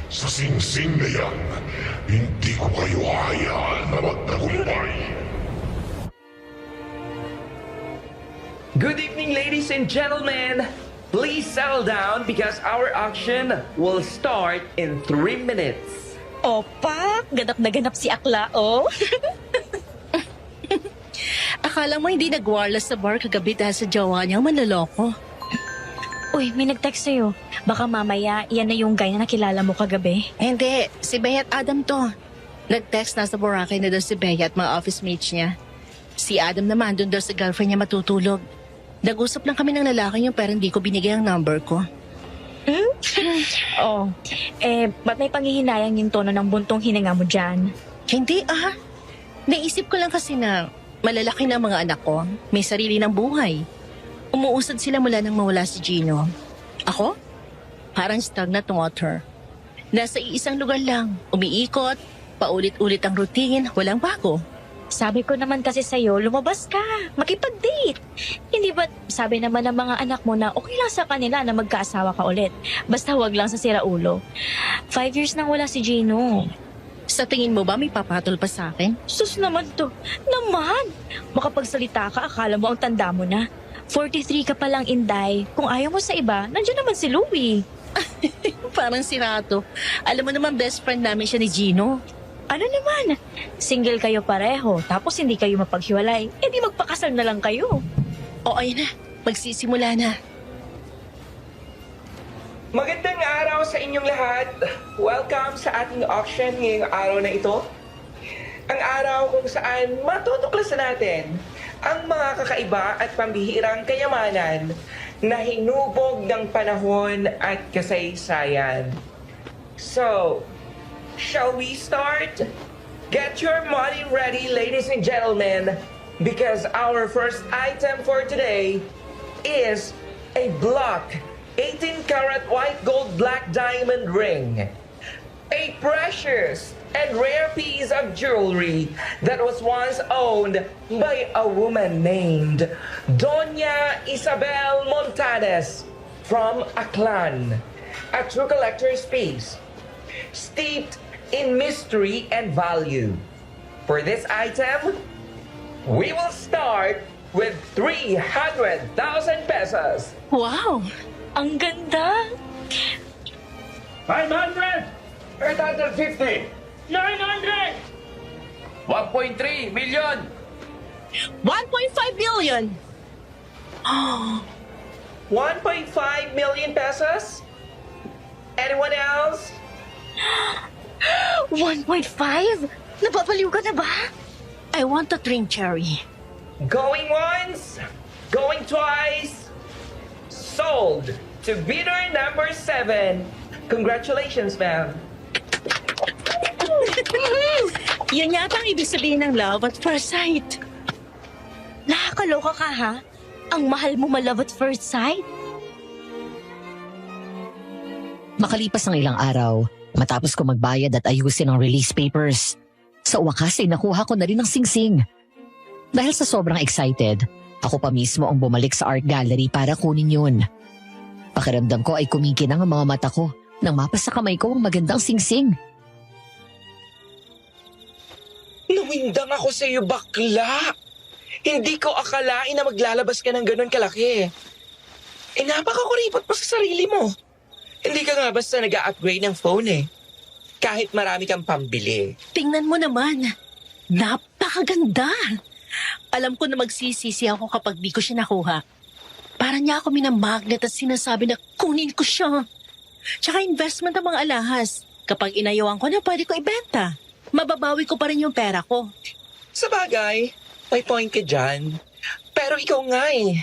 Sa singsing na yan, hindi ko kayo hayaan na magtagumpay. Good evening, ladies and gentlemen. Please settle down because our auction will start in 3 minutes. Opa, ganap na ganap si Akla, oh. Akala mo hindi nag-wireless sa bar kagabi dahil sa jowa niyang manloloko. Uy, may nag-text sa'yo. Baka mamaya, yan na yung guy na nakilala mo kagabi. Hindi, si Bea at Adam to. Nag-text na sa Boracay na daw si Bea at mga office mates niya. Si Adam naman doon daw sa girlfriend niya matutulog. Nag-usap lang kami ng lalaki niyo pero hindi ko binigay ang number ko. Oh, ba't may panghihinayang yung tono ng buntong hininga mo dyan? Hindi Naisip ko lang kasi na malalaki na ang mga anak ko. May sarili ng buhay. Umuusad sila mula nang mawala si Gino. Ako? Parang stagnant water. Nasa iisang lugar lang. Umiikot, paulit-ulit ang routine, walang bago. Sabi ko naman kasi sa'yo, lumabas ka, makipag-date. Hindi ba sabi naman ng mga anak mo na okay lang sa kanila na magkaasawa ka ulit? Basta wag lang sa siraulo. 5 years nang wala si Gino. Sa tingin mo ba may papatol pa sa akin? Sus naman to. Naman! Makapagsalita ka, akala mo ang tanda mo na. 43 ka pa lang, Inday. Kung ayaw mo sa iba, nandiyan naman si Louie. Parang sirato. Alam mo naman best friend namin siya ni Gino. Ano naman? Single kayo pareho, tapos hindi kayo mapaghiwalay. Eh di magpakasal na lang kayo. O ayun na, magsisimula na. Magandang araw sa inyong lahat. Welcome sa ating auction ngayong araw na ito. Ang araw kung saan matutuklasan natin ang mga kakaiba at pambihirang kayamanan na hinubog ng panahon at kasaysayan. So, shall we start? Get your money ready, ladies and gentlemen, because our first item for today is a block 18-karat white gold black diamond ring. A precious and rare piece of jewelry that was once owned by a woman named Doña Isabel Montanes from Aklan. A true collector's piece, steeped in mystery and value. For this item, we will start with 300,000 pesos. Wow! Ang ganda! 500! 850! 900! 1.3 million! 1.5 billion! 1.5 million pesos? Anyone else? 1.5? Napapaliw ka na ba? I want a drink cherry. Going once, going twice, sold to bidder number 7. Congratulations, ma'am. Yan yata ang ibig sabihin ng love at first sight. Nakakaloka ka ha? Ang mahal mo ma-love at first sight? Makalipas ng ilang araw, matapos ko magbayad at ayusin ang release papers, sa wakas ay nakuha ko na rin ang singsing. Dahil sa sobrang excited, ako pa mismo ang bumalik sa art gallery para kunin yun. Pakiramdam ko ay kumikinang ang mga mata ko nang mapasa kamay ko ang magandang singsing. Nawindang ako sa iyo, bakla. Hindi ko akalain na maglalabas ka ng ganun kalaki. Napakakuripot pa sa sarili mo. Hindi ka nga basta nag-upgrade ng phone eh. Kahit marami kang pambili. Tingnan mo naman. Napakaganda. Alam ko na magsisisi ako kapag di ko siya nakuha. Para niya ako minamagnet at sinasabi na kunin ko siya. Tsaka investment ang mga alahas. Kapag inayawan ko na, pwede ko ibenta. Mababawi ko pa rin yung pera ko. Sa bagay, may point ka dyan. Pero ikaw nga eh.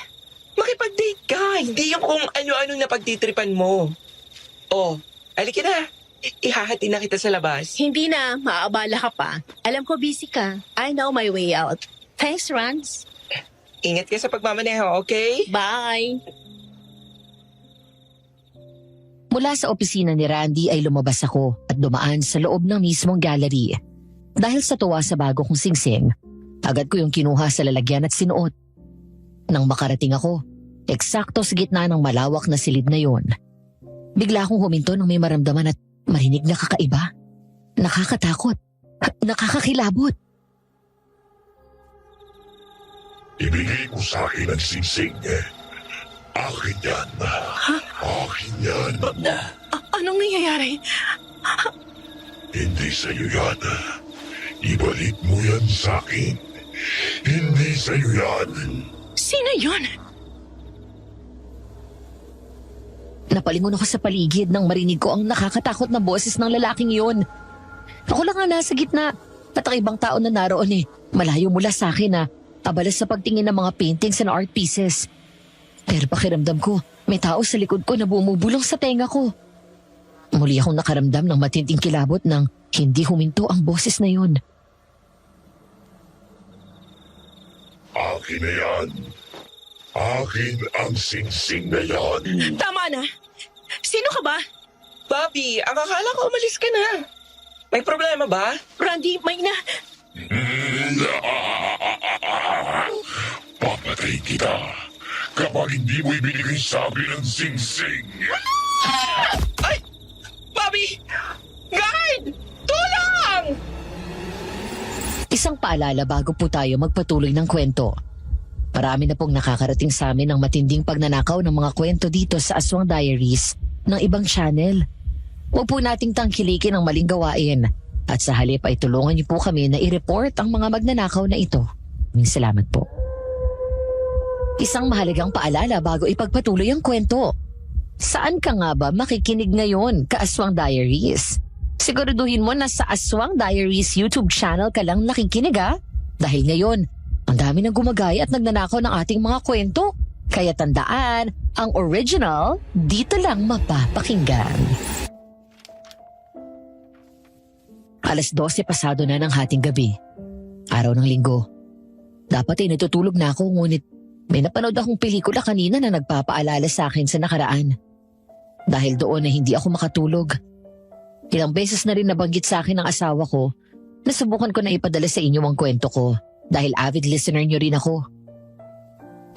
Makipag-date ka, hindi yung kung ano-anong napagtitripan mo. Oh, aliki na. Ihahati na kita sa labas. Hindi na, maaabala ka pa. Alam ko busy ka. I know my way out. Thanks, Rans. Ingat ka sa pagmamaneho, okay? Bye. Mula sa opisina ni Randy ay lumabas ako at dumaan sa loob ng mismong gallery. Dahil sa tuwa sa bago kong singsing, agad ko yung kinuha sa lalagyan at sinuot. Nang makarating ako, eksakto sa gitna ng malawak na silid na yon, bigla akong huminto nang may maramdaman at marinig na kakaiba, nakakatakot, nakakakilabot. Ibigay mo sa akin ang singsing. Akin yan. Akin yan. Anong nangyayari? Hindi sa'yo yan. Ibalik mo yan sa akin. Hindi sa'yo yan. Sino yun? Napalingon ako sa paligid nang marinig ko ang nakakatakot na boses ng lalaking yun. Ako lang ang nasa gitna at ang ibang tao na naroon malayo mula sa akin abala sa pagtingin ng mga paintings and art pieces. Pero pakiramdam ko, may tao sa likod ko na bumubulong sa tenga ko. Muli akong nakaramdam ng matinding kilabot nang hindi huminto ang boses na yun. Akin na yan. Akin ang singsing na yan. Tama na. Sino ka ba? Bobby, ang akala ko umalis ka na. May problema ba? Randy, may na... Papatay kita kapag hindi mo ibinigay sa akin ang singsing. Ay! Bobby! Guard! Tulong! Isang paalala bago po tayo magpatuloy ng kwento. Marami na pong nakakarating sa amin ng matinding pagnanakaw ng mga kwento dito sa Aswang Diaries ng ibang channel. Huwag po nating tangkilikin ang maling gawain at sa halip ay tulungan niyo po kami na i-report ang mga magnanakaw na ito. Maraming salamat po. Isang mahalagang paalala bago ipagpatuloy ang kwento. Saan ka nga ba makikinig ngayon, Kaaswang Diaries? Siguraduhin mo na sa Aswang Diaries YouTube channel ka lang nakikinig Dahil ngayon, ang dami nang gumagaya at nagnanakaw ng ating mga kwento. Kaya tandaan, ang original dito lang mapapakinggan. Alas 12 pasado na ng hating gabi. Araw ng linggo. Dapat ay natutulog na ako ngunit may napanood akong pelikula kanina na nagpapaalala sa akin sa nakaraan. Dahil doon na hindi ako makatulog. Ilang beses na rin nabanggit sa akin ng asawa ko na subukan ko na ipadala sa inyo ang kwento ko dahil avid listener nyo rin ako.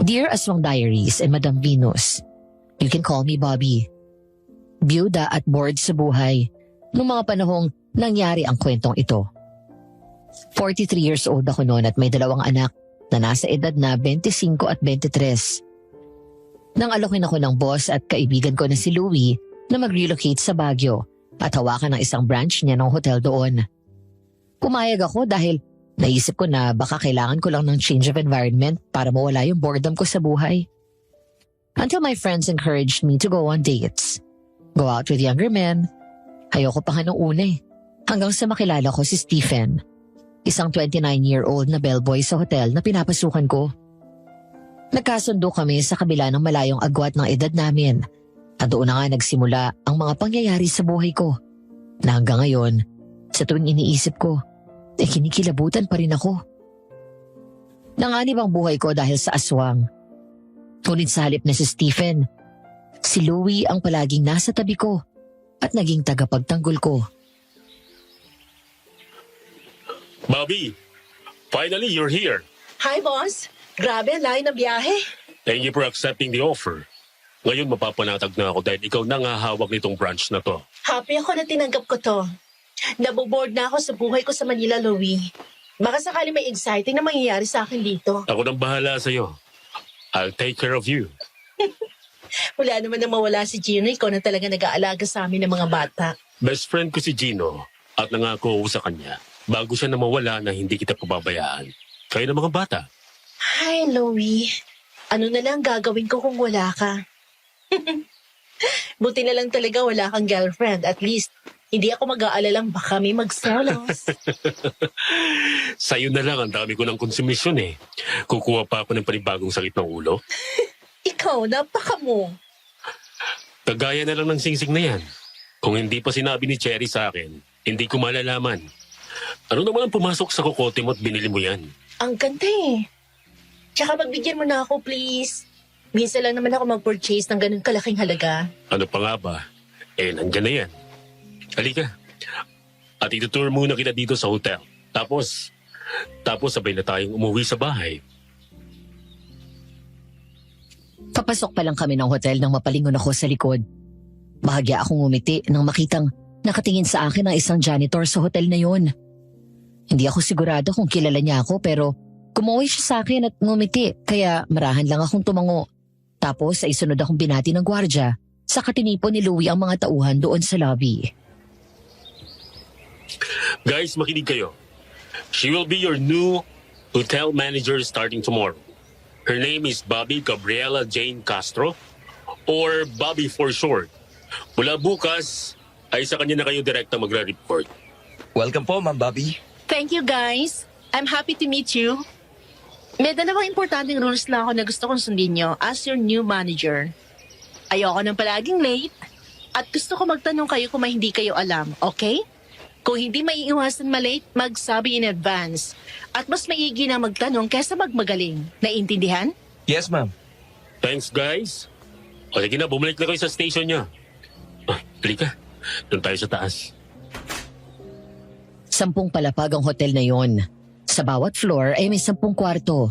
Dear Aswang Diaries and Madam Venus, you can call me Bobby. Byuda at bored sa buhay noong mga panahong nangyari ang kwentong ito. 43 years old ako noon at may 2 anak na nasa edad na 25 at 23. Nang alokin ako ng boss at kaibigan ko na si Louie na mag-relocate sa Baguio at hawakan ng isang branch niya ng hotel doon. Pumayag ako dahil naisip ko na baka kailangan ko lang ng change of environment para mawala yung boredom ko sa buhay. Until my friends encouraged me to go on dates. Go out with younger men. Ayoko pa nga nung una hanggang sa makilala ko si Stephen. Isang 29-year-old na bellboy sa hotel na pinapasukan ko. Nagkasundo kami sa kabila ng malayong agwat ng edad namin. At doon na nga nagsimula ang mga pangyayari sa buhay ko. Na hanggang ngayon, sa tuwing iniisip ko, kinikilabutan pa rin ako. Nanganib ang buhay ko dahil sa aswang. Ngunit sa halip na si Stephen, si Louie ang palaging nasa tabi ko at naging tagapagtanggol ko. Bobby, finally you're here. Hi, boss. Grabe, layo ng biyahe. Thank you for accepting the offer. Ngayon mapapanatag na ako dahil ikaw na nga hawak nitong branch na to. Happy ako na tinanggap ko to. Naboboard na ako sa buhay ko sa Manila, Louie. Baka sakali may exciting na mangyayari sa akin dito. Ako nang bahala sa'yo. I'll take care of you. Wala naman na mawala si Gino. Ikaw na talaga nag-aalaga sa amin ng mga bata. Best friend ko si Gino at nangako ako sa kanya bago siya na mawala na hindi kita pababayaan. Kayo ng mga bata. Hi, Louie. Ano na lang gagawin ko kung wala ka? Buti na lang talaga wala kang girlfriend. At least, hindi ako mag-aalalang baka may magselos. Sa'yo na lang ang dami ko ng konsumisyon Kukuha pa ako ng panibagong sakit ng ulo. Ikaw, napaka mo. Kagaya na lang ng singsing na yan. Kung hindi pa sinabi ni Cherry sa akin, hindi ko malalaman. Ano naman ang pumasok sa kokote mo at binili mo yan? Ang ganda Tsaka magbigyan mo na ako, please. Minsan lang naman ako mag-purchase ng ganun kalaking halaga. Ano pa nga ba? Nandyan na yan. Halika. At itutour muna kita dito sa hotel. Tapos sabay na tayong umuwi sa bahay. Papasok pa lang kami ng hotel nang mapalingon ako sa likod. Bahagya akong ngumiti nang makitang nakatingin sa akin ang isang janitor sa hotel na yon. Hindi ako sigurado kung kilala niya ako pero kumuwi siya sa akin at ngumiti kaya marahan lang akong tumango. Tapos ay sunod akong binati ng gwardya sa katinipon ni Louie ang mga tauhan doon sa lobby. Guys, makinig kayo. She will be your new hotel manager starting tomorrow. Her name is Bobby Gabriela Jane Castro or Bobby for short. Mula bukas ay sa kanya na kayo direkta magre-report. Welcome po, Ma'am Bobby. Thank you guys. I'm happy to meet you. May dalawang importanteng rules lang ako na gusto kong sundin nyo as your new manager. Ayoko nang palaging late at gusto ko magtanong kayo kung may hindi kayo alam, okay? Kung hindi maiiwasan malate, magsabi in advance. At mas maigi na magtanong kaysa magmagaling. Naiintindihan? Yes, ma'am. Thanks, guys. O sige na, bumalik na kayo sa station niya. Halika. Doon tayo sa taas. 10 palapag ang hotel na yon. Sa bawat floor ay may 10 kwarto.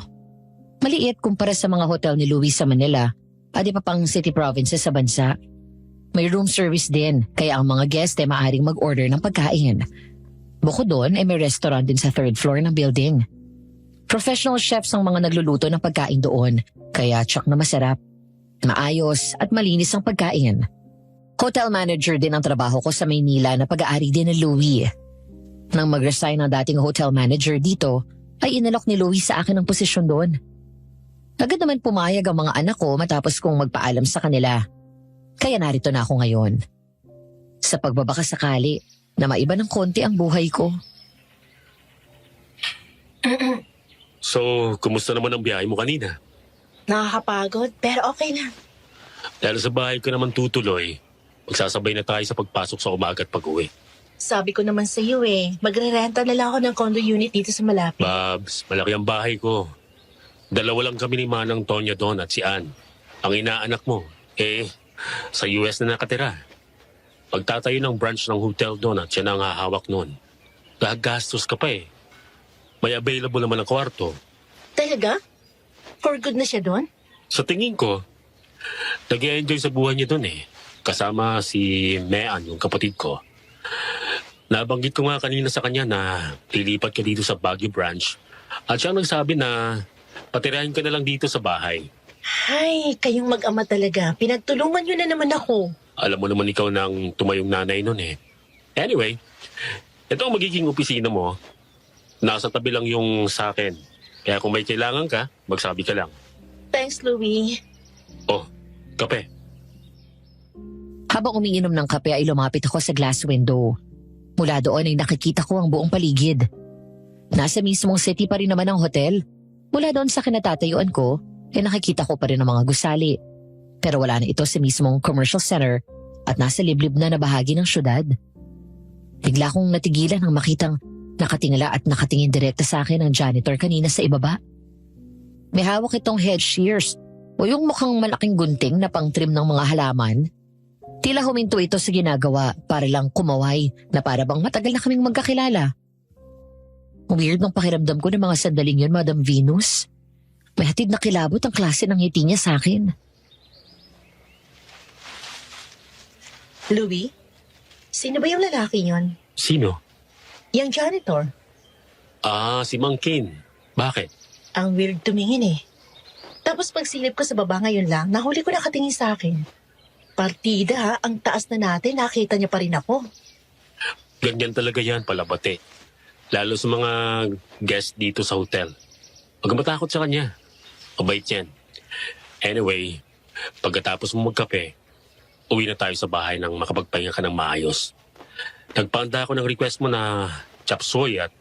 Maliit kumpara sa mga hotel ni Louie sa Manila at iba pang city provinces sa bansa. May room service din kaya ang mga guest ay maaaring mag-order ng pagkain. Bukod doon ay may restaurant din sa 3rd floor ng building. Professional chefs ang mga nagluluto ng pagkain doon kaya tsak na masarap, maayos at malinis ang pagkain. Hotel manager din ang trabaho ko sa Maynila na pag-aari din ni Louie. Nang mag-resign ang dating hotel manager dito, ay inalok ni Louie sa akin ang posisyon doon. Agad naman pumayag ang mga anak ko matapos kong magpaalam sa kanila. Kaya narito na ako ngayon. Sa pagbabaka sakali na maiba ng konti ang buhay ko. So, kumusta naman ang biyahe mo kanina? Nakakapagod, pero okay na. Dahil sa bahay ko naman tutuloy, magsasabay na tayo sa pagpasok sa umaga at pag-uwi. Sabi ko naman sa iyo magre-renta na lang ako ng condo unit dito sa malapit. Babs, malaki ang bahay ko. 2 lang kami ni Manang Tonya doon at si Ann. Ang inaanak mo, sa US na nakatira. Pagtatayo ng branch ng hotel doon at siya na ang hahawak noon. Gagastos ka pa eh. May available naman ang kwarto. Talaga? For good na siya doon? Sa tingin ko, nag-enjoy sa buhay niya doon eh. Kasama si Mean, yung kapatid ko. Nabanggit ko nga kanina sa kanya na lilipat ka dito sa Baguio branch. At siya ang nagsabi na patirahin ka na lang dito sa bahay. Hay, kayong mag-ama talaga. Pinagtulungan niyo na naman ako. Alam mo naman ikaw ng tumayong nanay nun eh. Anyway, ito ang magiging opisina mo. Nasa tabi lang yung sa akin. Kaya kung may kailangan ka, magsabi ka lang. Thanks, Louie. Oh, kape. Habang umiinom ng kape ay lumapit ako sa glass window. Mula doon ay nakikita ko ang buong paligid. Nasa mismong city pa rin naman ang hotel. Mula doon sa kinatatayuan ko, ay nakikita ko pa rin ang mga gusali. Pero wala na ito sa mismong commercial center at nasa liblib na bahagi ng syudad. Bigla kong natigilan nang makitang nakatingala at nakatingin direkta sa akin ang janitor kanina sa ibaba. May hawak itong head shears o yung mukhang malaking gunting na pang-trim ng mga halaman. Tila huminto ito sa ginagawa para lang kumaway na para bang matagal na kaming magkakilala. Weird nung pakiramdam ko ng mga sandaling yun, Madam Venus. May hatid na kilabot ang klase ng ngiti niya sa akin. Louie? Sino ba yung lalaki yon? Sino? Yung janitor. Si Mang Kin. Bakit? Ang weird tumingin Tapos pagsilip ko sa baba ngayon lang, nahuli ko nakatingin sa akin. Partida ha, ang taas na natin, nakita niya pa rin ako. Ganyan talaga yan, palabate. Lalo sa mga guest dito sa hotel. Huwag matakot sa kanya. Mabait yan. Anyway, pagkatapos mo magkape, uwi na tayo sa bahay nang makapagpahinga ka ng maayos. Nagpanda ako ng request mo na chop suey at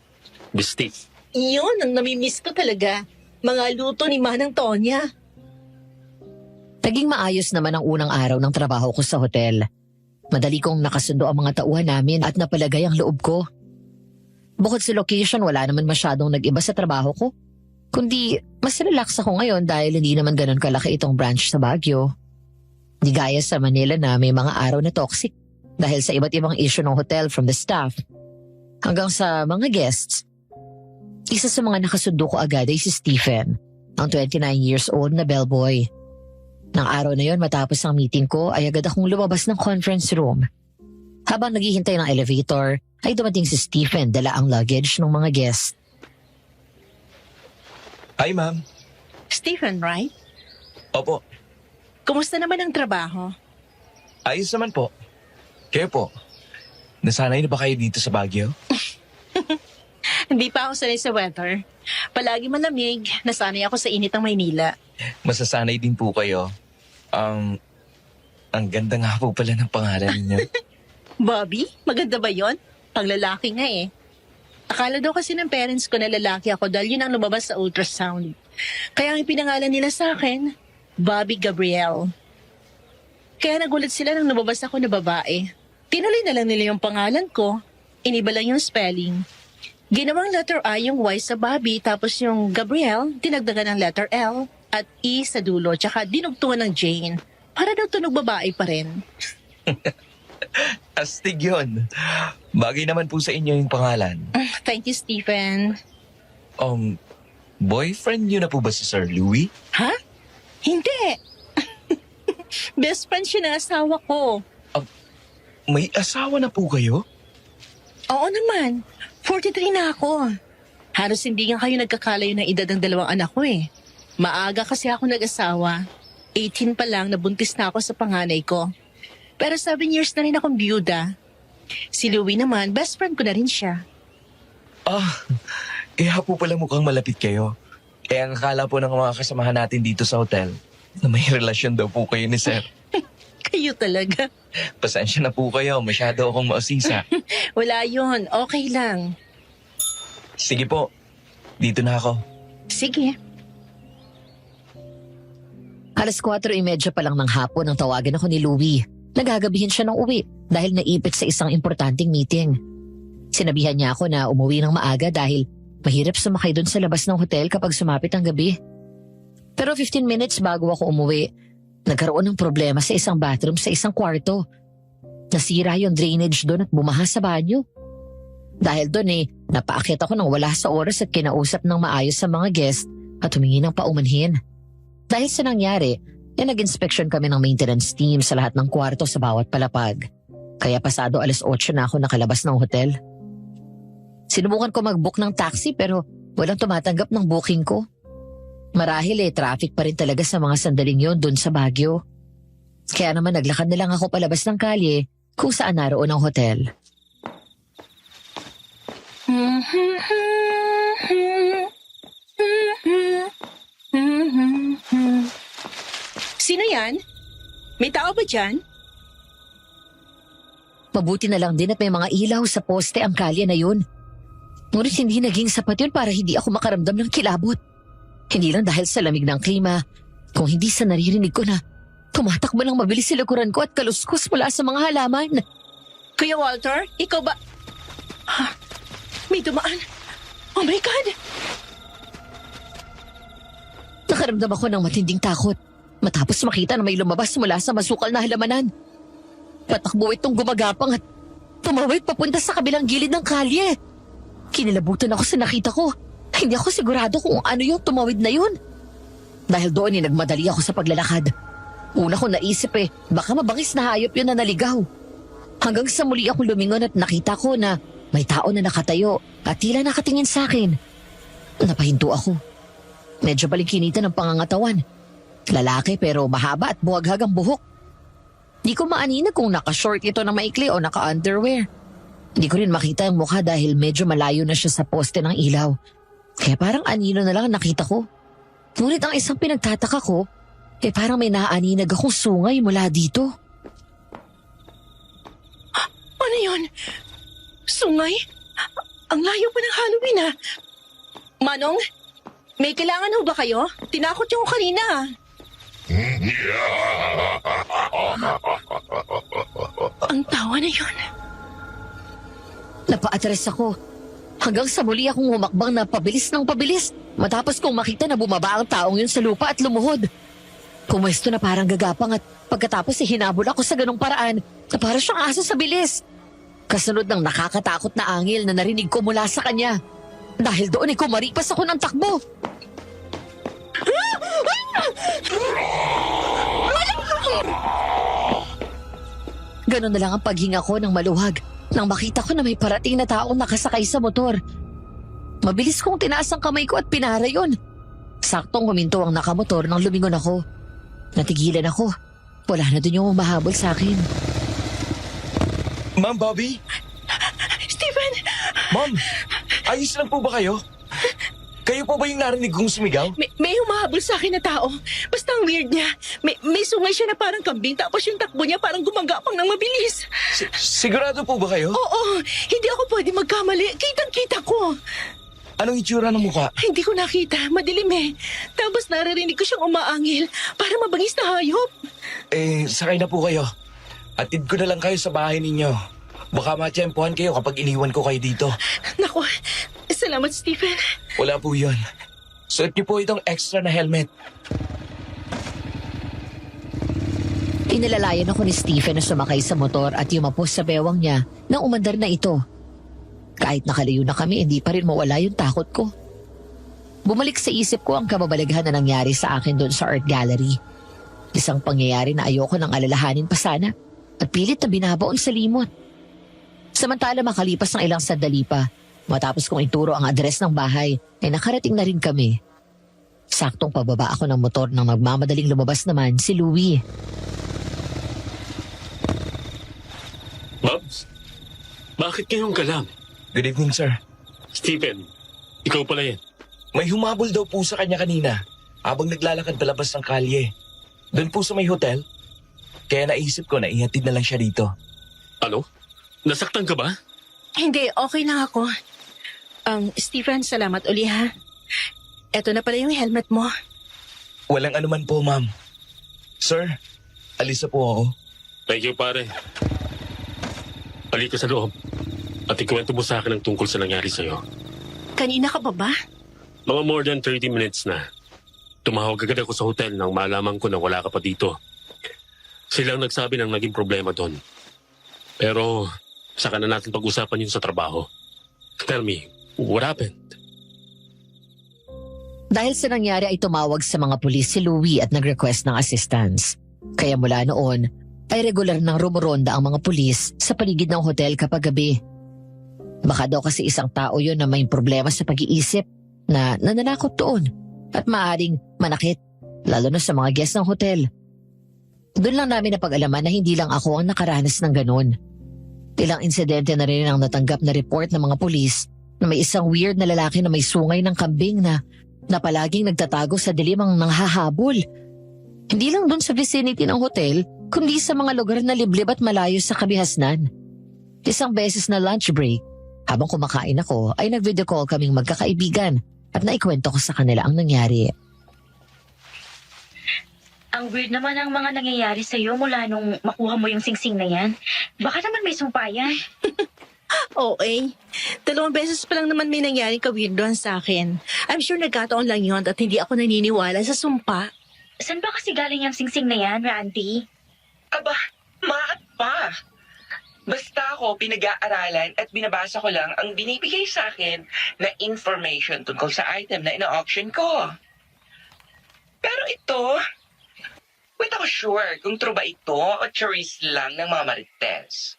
bistik. Iyon ang namimiss ko talaga. Mga luto ni Manang Tonya. Naging maayos naman ang unang araw ng trabaho ko sa hotel. Madali kong nakasundo ang mga tauhan namin at napalagay ang loob ko. Bukod sa location, wala naman masyadong nag-iba sa trabaho ko. Kundi, mas relax ako ngayon dahil hindi naman ganun kalaki itong branch sa Baguio. Di gaya sa Manila na may mga araw na toxic dahil sa iba't ibang issue ng hotel from the staff hanggang sa mga guests. Isa sa mga nakasundo ko agad ay si Stephen, ang 29 years old na bellboy. Nang araw na yon matapos ang meeting ko ay agad akong lumabas ng conference room. Habang naghihintay ng elevator, ay dumating si Stephen dala ang luggage ng mga guest. Hi, ma'am. Stephen, right? Opo. Kumusta naman ang trabaho? Ayos naman po. Kayo po. Nasanay na ba kayo dito sa Baguio? Hindi pa ako sanay sa weather. Palagi malamig, nasanay ako sa init ng Maynila. Masasanay din po kayo. Ang ganda nga po pala ng pangalan niyo. Bobby, maganda ba yon? Panglalaki nga eh. Akala daw kasi ng parents ko na lalaki ako dahil yun ang lumabas sa ultrasound. Kaya ang pinangalan nila sa akin, Bobby Gabriel. Kaya nagulat sila nang lumabas ako na babae. Tinuloy na lang nila yung pangalan ko. Iniba lang yung spelling. Ginawang letter I yung Y sa Bobby, tapos yung Gabriel, dinagdagan ng letter L at E sa dulo, tsaka dinugtungan ng Jane. Para daw tunog babae pa rin. Astig yun. Bagay naman po sa inyo yung pangalan. Thank you, Stephen. Boyfriend niyo na po ba si Sir Louie? Ha? Hindi. Best friend siya ng asawa ko. May asawa na po kayo? Oo naman. 43 na ako. Halos hindi nga kayo nagkakalayo ng edad ng dalawang anak ko eh. Maaga kasi ako nag-asawa. 18 pa lang nabuntis na ako sa panganay ko. Pero 7 years na rin akong byuda. Si Louie naman, best friend ko na rin siya. Kaya po pala mukhang malapit kayo. Ang akala po ng mga kasamahan natin dito sa hotel na may relasyon daw po kayo ni Sir. Kayo talaga. Pasensya na po kayo, masyado akong mausisa. Wala yun, okay lang. Sige po, dito na ako. Sige. Alas 4:30 pa lang ng hapon nang tawagan ako ni Louie. Nagagabihin siya ng uwi dahil naipit sa isang importanteng meeting. Sinabihan niya ako na umuwi ng maaga dahil mahirap sumakay doon sa labas ng hotel kapag sumapit ang gabi. Pero 15 minutes bago ako umuwi, nagkaroon ng problema sa isang bathroom sa isang kwarto. Nasira yung drainage doon at bumaha sa banyo. Dahil doon napaakit ako nang wala sa oras at kinausap ng maayos sa mga guest at humingi ng paumanhin. Dahil sa nangyari, nag-inspection kami ng maintenance team sa lahat ng kwarto sa bawat palapag. Kaya pasado alas 8 na ako nakalabas ng hotel. Sinubukan ko mag-book ng taxi pero walang tumatanggap ng booking ko. Marahil traffic pa rin talaga sa mga sandaling yon dun sa Baguio. Kaya naman naglakad na lang ako palabas ng kalye kung saan naroon ang hotel. Sino yan? May tao ba dyan? Mabuti na lang din at may mga ilaw sa poste ang kalye na yun. Ngunit hindi naging sapat yun para hindi ako makaramdam ng kilabot. Hindi lang dahil sa lamig ng klima, kung hindi sa naririnig ko na tumatakbo ng mabilis sa likuran ko at kaluskos mula sa mga halaman. Kuya Walter, ikaw ba? May dumaan. Oh my God! Nakaramdam ako ng matinding takot matapos makita na may lumabas mula sa masukal na halamanan. Patakbo itong gumagapang at tumawid papunta sa kabilang gilid ng kalye. Kinilabutan ako sa nakita ko. Hindi ako sigurado kung ano yung tumawid na yun. Dahil doon nagmadali ako sa paglalakad. Una ko naisip baka mabangis na hayop yun na naligaw. Hanggang sa muli ako lumingon at nakita ko na may tao na nakatayo at tila nakatingin sa akin. Napahinto ako. Medyo balingkinita ng pangangatawan. Lalaki pero mahaba at buhaghag ang buhok. Di ko maaninag kung naka-short ito na maikli o naka-underwear. Di ko rin makita ang mukha dahil medyo malayo na siya sa poste ng ilaw. Kaya parang anino na lang nakita ko. Ngunit ang isang pinagtataka ko, parang may naaaninag akong sungay mula dito. Ano yun? Sungay? Ang layo pa ng Halloween Manong, may kailangan ho ba kayo? Tinakot yung kanina Ang tawa na yun. Napaatras ako. Hanggang sa muli akong humakbang na pabilis ng pabilis matapos kong makita na bumaba ang taong yun sa lupa at lumuhod. Pumwesto na parang gagapang at pagkatapos hinabol ako sa ganong paraan na para siyang aso sa bilis. Kasunod ng nakakatakot na angil na narinig ko mula sa kanya. Dahil doon kumaripas ako ng takbo. Ganon na lang ang paghinga ko ng maluwag nang makita ko na may parating na taong nakasakay sa motor. Mabilis kong tinaas ang kamay ko at pinara yun. Saktong huminto ang nakamotor nang lumingon ako. Natigilan ako. Wala na dun yung umahabol sa akin. Ma'am Bobby? Stephen! Ma'am, ayos lang po ba kayo? Kayo po ba yung narinig kong sumigaw? May humahabol sa akin na tao. Basta ang weird niya. May sungay siya na parang kambing tapos yung takbo niya parang gumagapang ng mabilis. Sigurado po ba kayo? Oo, hindi ako pwede magkamali. Kitang-kita ko. Anong itsura ng mukha? Hindi ko nakita. Madilim eh. Tapos naririnig ko siyang umaangil. Para mabangis na hayop. Sakay na po kayo. Atid ko na lang kayo sa bahay ninyo. Baka matiyempohan kayo kapag iniwan ko kayo dito. Naku, salamat Stephen. Wala po yun. Suot niyo po itong extra na helmet. Pinalalayan ako ni Stephen na sumakay sa motor at yumapos sa bewang niya nang umandar na ito. Kahit nakalayo na kami, hindi pa rin mawala yung takot ko. Bumalik sa isip ko ang kababalaghan na nangyari sa akin doon sa Art Gallery. Isang pangyayari na ayoko nang alalahanin pa sana at pilit na binabaon sa limot. Samantala makalipas ng ilang sandali pa, matapos kong ituro ang address ng bahay, ay nakarating na rin kami. Saktong pababa ako ng motor nang magmamadaling lumabas naman si Louie. Babs, bakit kayong galam? Good evening, sir. Stephen, ikaw pala yan. May humabol daw po sa kanya kanina habang naglalakad palabas ng kalye. Doon po sa may hotel. Kaya naisip ko na ihatid na lang siya dito. Ano? Nasaktan ka ba? Hindi, okay lang ako. Stephen, salamat uli ha. Eto na pala yung helmet mo. Walang anuman po, ma'am. Sir, alis na po ako. Thank you, pare. Halika sa loob. At ikwento mo sa akin ang tungkol sa nangyari sa'yo. Kanina ka pa ba? Mga more than 30 minutes na. Tumawag agad ako sa hotel nang malaman ko na wala ka pa dito. Silang nagsabi ng naging problema doon. Pero saka na natin pag-usapan yun sa trabaho. Tell me, what happened? Dahil sa nangyari ay tumawag sa mga pulis si Louie at nag-request ng assistance. Kaya mula noon ay regular nang rumuronda ang mga pulis sa paligid ng hotel kapag gabi. Baka daw kasi isang tao yun na may problema sa pag-iisip na nananakot doon at maaaring manakit, lalo na sa mga guest ng hotel. Doon lang namin napag-alaman na hindi lang ako ang nakaranas ng ganun. Ilang insidente na rin ang natanggap na report ng mga pulis na may isang weird na lalaki na may sungay ng kambing na palaging nagtatago sa dilim ang nanghahabol. Hindi lang doon sa vicinity ng hotel, kundi sa mga lugar na liblib at malayo sa kabihasnan. Isang beses na lunch break, habang kumakain ako ay nag-video call kaming magkakaibigan at naikwento ko sa kanila ang nangyari. Ang weird naman ang mga nangyayari sa'yo mula nung makuha mo yung singsing na yan. Baka naman may sumpa yan. Okay. 2 beses pa lang naman may nangyaring kawirdoan sa akin. I'm sure nagkataon lang yun at hindi ako naniniwala sa sumpa. Saan ba kasi galing yung singsing na yan, Randy? Aba, maat pa. Basta ako pinag-aaralan at binabasa ko lang ang binibigay sa akin na information tungkol sa item na ina-auction ko. Pero ito, wait ako sure kung true ba ito o charis lang ng mga marites.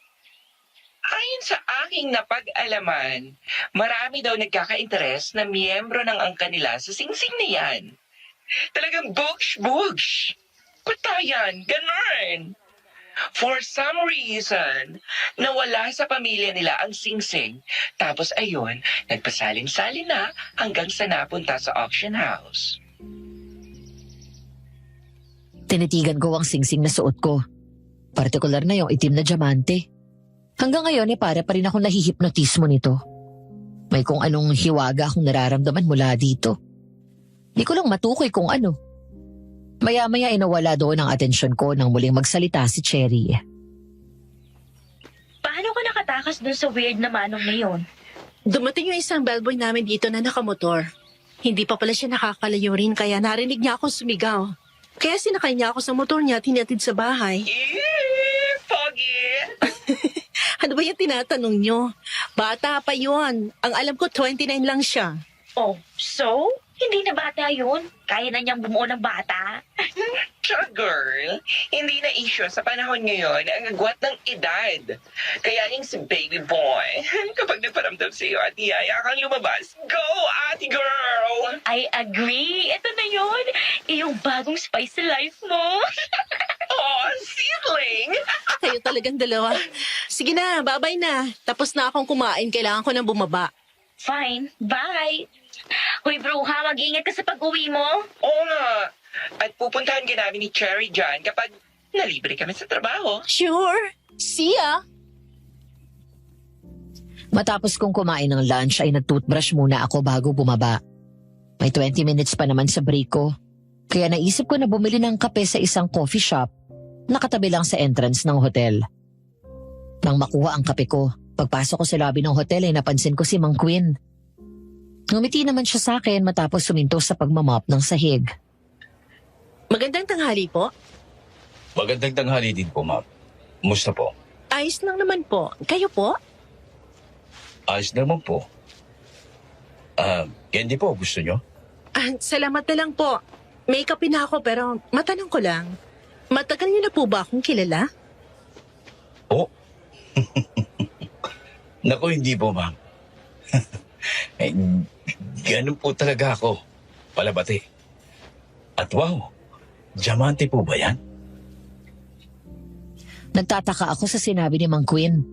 Ayon sa aking napag-alaman, marami daw nagkaka-interes na miyembro ng angka nila sa singsing na yan. Talagang bugsh-bugsh. Patayan, ganun. For some reason, nawala sa pamilya nila ang singsing. Tapos ayun, nagpasalin-salin na hanggang sa napunta sa auction house. Tinitigan ko ang singsing na suot ko. Partikular na yung itim na diamante. Hanggang ngayon ay para pa rin akong nahihipnotismo nito. May kung anong hiwaga akong nararamdaman mula dito. Di ko lang matukoy kung ano. Maya-maya ay nawala doon ang atensyon ko nang muling magsalita si Cherry. Paano ka nakatakas dun sa weird na manong na yun? Dumating yung isang bellboy namin dito na nakamotor. Hindi pa pala siya nakakalayo rin kaya narinig niya akong sumigaw. Kaya sinakay niya ako sa motor niya at hinatid sa bahay. Pogi! Ano ba yung tinatanong niyo? Bata pa yun. Ang alam ko 29 lang siya. Oh, so? Hindi na bata yun. Kaya na niyang bumuo ng bata. Tsaka girl, hindi na issue sa panahon ngayon ang agwat ng edad. Kaya yung si baby boy, kapag nagparamdam sa iyo at iyaya kang lumabas, go, ate girl! I agree. Ito na yun. Yung bagong spice sa life mo. Oh, sibling! Kayo talagang dalawa. Sige na, babay na. Tapos na akong kumain. Kailangan ko nang bumaba. Fine. Bye. Hoy, bro, ha? Mag-iingat ka sa pag-uwi mo. Oo nga. At pupuntahan ka namin ni Cherry dyan kapag nalibre kami sa trabaho. Sure. See ya. Matapos kong kumain ng lunch ay nag-toothbrush muna ako bago bumaba. May 20 minutes pa naman sa break ko. Kaya naisip ko na bumili ng kape sa isang coffee shop na katabi lang sa entrance ng hotel. Nang makuha ang kape ko, pagpasok ko sa lobby ng hotel ay napansin ko si Mang Quinn. Ngumiti naman siya sa akin matapos suminto sa pagmamop ng sahig. Magandang tanghali po. Magandang tanghali din po, ma'am. Musta po? Ayos lang naman po. Kayo po? Ayos naman po. Candy po, gusto nyo? Salamat na lang po. May kape na ako pero matanong ko lang. Matagal niyo na po ba akong kilala? Oh? Naku, hindi po, ma'am. Eh, ganun po talaga ako. Palabati. At wow, diamante po ba yan? Nagtataka ako sa sinabi ni Mang Quinn.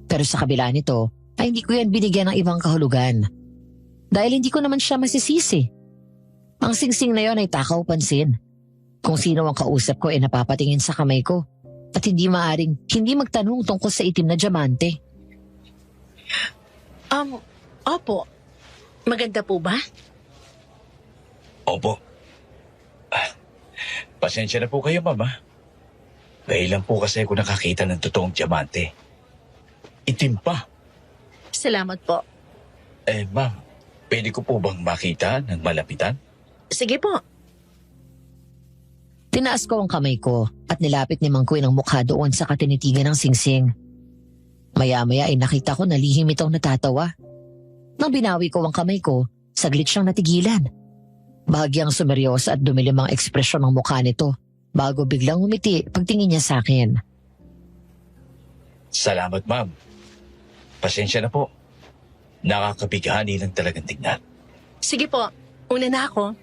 Pero sa kabila nito, ay hindi ko yan binigyan ng ibang kahulugan. Dahil hindi ko naman siya masisisi. Ang singsing na yon ay takaw pansin. Kung sino ang kausap ko ay napapatingin sa kamay ko at hindi maaring hindi magtanong tungkol sa itim na diamante. Opo. Maganda po ba? Opo. Pasensya na po kayo, ma'am. Ngayon lang po kasi ako nakakita ng totoong diamante. Itim pa. Salamat po. Ma'am, pwede ko po bang makita ng malapitan? Sige po. Tinaas ko ang kamay ko at nilapit ni Mang Quinn ang mukha doon sa katinitigan ng singsing. Maya-maya ay nakita ko na lihim itong natatawa. Nang binawi ko ang kamay ko, saglit siyang natigilan. Bahagyang sumeryosa at dumilim ang ekspresyon ng mukha nito bago biglang umiti pagtingin niya sa akin. Salamat, ma'am. Pasensya na po. Nakakabighani lang talagang tignan. Sige po. Una na ako.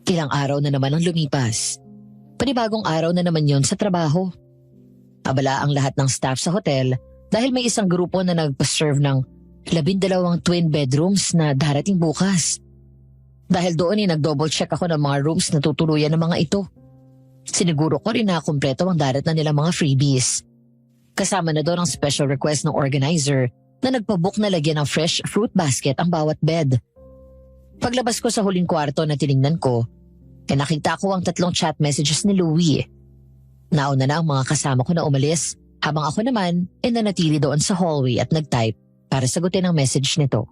Ilang araw na naman ang lumipas. Panibagong araw na naman yon sa trabaho. Abala ang lahat ng staff sa hotel dahil may isang grupo na nagpa-serve ng 12 twin bedrooms na darating bukas. Dahil doon ay nag-double check ako ng mga rooms na tutuluyan ng mga ito. Siniguro ko rin na kumpleto ang darat na nilang mga freebies. Kasama na doon ang special request ng organizer na nagpabook na lagyan ng fresh fruit basket ang bawat bed. Paglabas ko sa huling kwarto na tiningnan ko, nakita ko ang 3 chat messages ni Louie. Nauna na ang mga kasama ko na umalis, habang ako naman ay nanatili doon sa hallway at nag-type para sagutin ang message nito.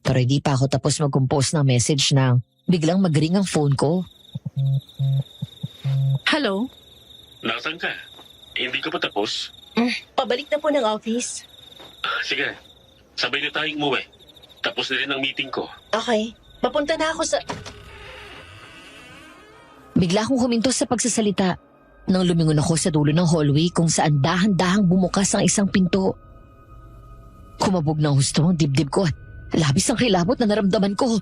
Pero hindi pa ako tapos mag-compose ng message nang biglang mag-ring ang phone ko. Hello? Nasaan ka? Hindi ka pa tapos? Pabalik na po ng office. Sige, sabay na tayong umuwi. Tapos na rin ang meeting ko. Okay. Papunta na ako sa... Bigla akong huminto sa pagsasalita nang lumingon ako sa dulo ng hallway kung saan dahan-dahang bumukas ang isang pinto. Kumabog ng husto ang dibdib ko at labis ang kilabot na naramdaman ko.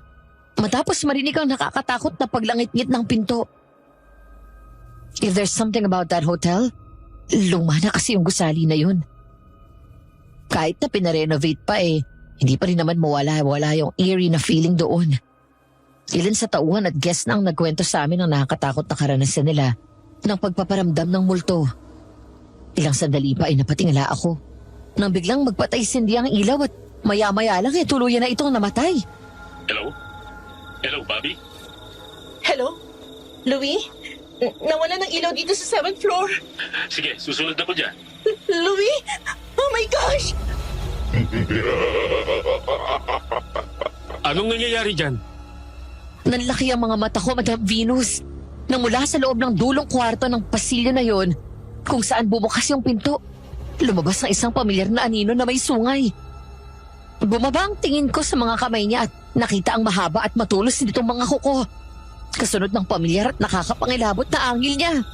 Matapos marinig ang nakakatakot na paglangit-ngit ng pinto. If there's something about that hotel, luma na kasi yung gusali na yun. Kahit na pinarenovate pa hindi pa rin naman mawala-wala yung eerie na feeling doon. Ilan sa tauhan at guest na ang nagkwento sa amin ng nakakatakot na karanasan nila ng pagpaparamdam ng multo. Ilang sandali pa ay napatingala ako nang biglang magpatay-sindi ang ilaw at maya-maya lang tuluyan na itong namatay. Hello? Hello, Bobby? Hello? Louie? Nawala ng ilaw dito sa 7th floor. Sige, susunod na ko dyan. Louie? Oh my gosh! Anong nangyayari dyan? Nanlaki ang mga mata ko, Madam Venus, nang mula sa loob ng dulong kwarto ng pasilyo na yon kung saan bumukas yung pinto. Lumabas ang isang pamilyar na anino na may sungay. Bumaba ang tingin ko sa mga kamay niya at nakita ang mahaba at matulos nitong mga kuko. Kasunod ng pamilyar at nakakapangilabot na angil niya.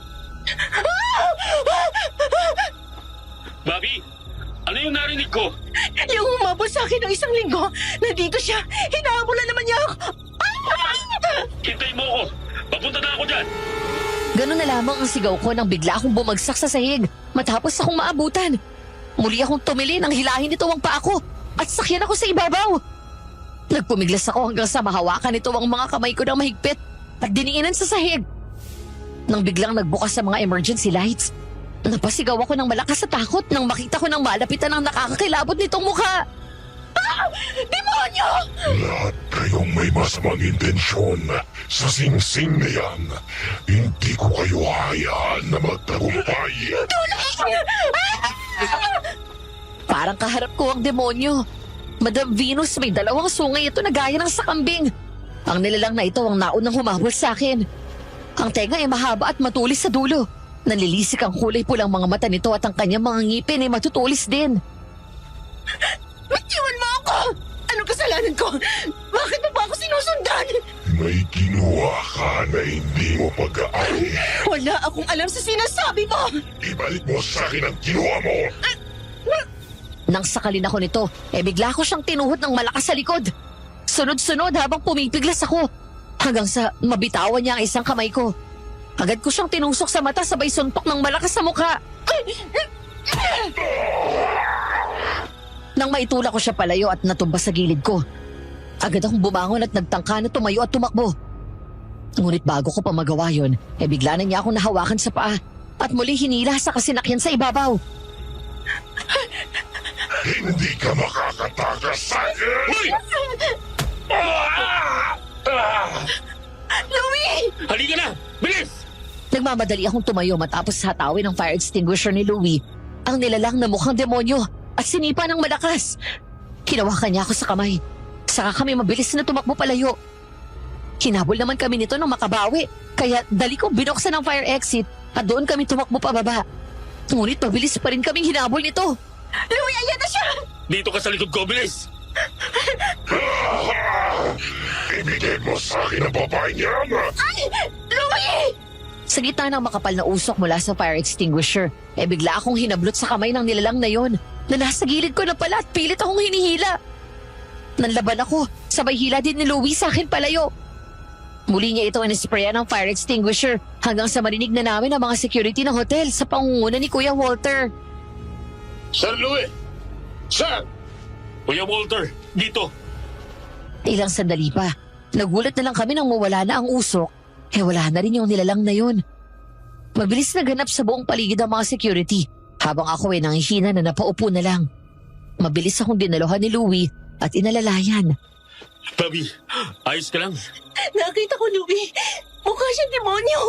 Bobby, ano yung narinig ko? Yung umabot sa akin ng 1 linggo, nandito siya. Hinahabulan naman niya ako. Hintay mo ako. Papunta na ako dyan. Ganun na lamang ang sigaw ko nang bigla akong bumagsak sa sahig matapos akong maabutan. Muli akong tumili nang hilahin nito ang paa ko at sakyan ako sa ibabaw. Nagpumiglas ako hanggang sa mahawakan nito ang mga kamay ko ng mahigpit at diniinan sa sahig. Nang biglang nagbukas sa mga emergency lights, napasigaw ako ng malakas sa takot nang makita ko ng malapitan ang nakakakilabot nitong mukha. Ah! Demonyo! Lahat kayong may masamang intensyon sa singsing na yan. Hindi ko kayo hayaan na magtagumpay. Parang kaharap ko ang demonyo. Madam Venus, may 2 sungay ito na gaya ng sakambing. Ang nilalang na ito ang naunang humabol sa akin. Ang tenga ay mahaba at matulis sa dulo. Nalilisik ang kulay pulang mga mata nito at ang kanyang mga ngipin ay matutulis din. Iwan mo ako! Anong kasalanan ko? Bakit mo pa ako sinusundan? May ginawa ka na hindi mo pag-aari. Wala akong alam sa sinasabi mo! Ibalik mo sa akin ang ginawa mo. Nang sakalin ako nito, bigla ko siyang tinuhod ng malakas sa likod. Sunod-sunod habang pumipiglas ako. Hanggang sa mabitawan niya ang isang kamay ko. Agad ko siyang tinusok sa mata sabay suntok ng malakas sa mukha. Nang maitula ko siya palayo at natumba sa gilid ko, agad akong bumangon at nagtangka na tumayo at tumakbo. Ngunit bago ko pa magawa yun, bigla na niya akong nahawakan sa paa at muli hinila sa kasinakyan sa ibabaw. Hindi ka makakatakas sa akin! Hoy! Louie! Halika na! Bilis! Nagmamadali akong tumayo matapos hatawin ng fire extinguisher ni Louie ang nilalang na mukhang demonyo at sinipa ng malakas. Hinawakan niya ako sa kamay. Saka kami mabilis na tumakbo palayo. Hinabol naman kami nito nang makabawi, kaya dali kong binuksan ang fire exit at doon kami tumakbo pababa. Ngunit mabilis pa rin kaming hinabol nito. Louie, ayan na siya! Dito ka sa likod ko, bilis! Ibigay mo sa akin ang babae niyan! Louie! Sa gitna ng makapal na usok mula sa fire extinguisher, bigla akong hinablot sa kamay ng nilalang na yon na nasa gilid ko na pala at pilit akong hinihila. Nanlaban ako, sabay hila din ni Louie sa akin palayo. Muli niya ito inisprayan ng fire extinguisher hanggang sa marinig na namin ang mga security ng hotel sa pangunguna ni Kuya Walter. Sir Louie! Sir! Kuya Walter, dito! Ilang sandali pa, nagulat na lang kami nang mawala na ang usok. Wala na rin yung nilalang na yun. Mabilis naganap sa buong paligid ang mga security habang ako nangihina na napaupo na lang. Mabilis akong dinalohan ni Louie at inalalayan. Bobby, ayos ka lang? Nakita ko, Louie. Mukha siyang demonyo.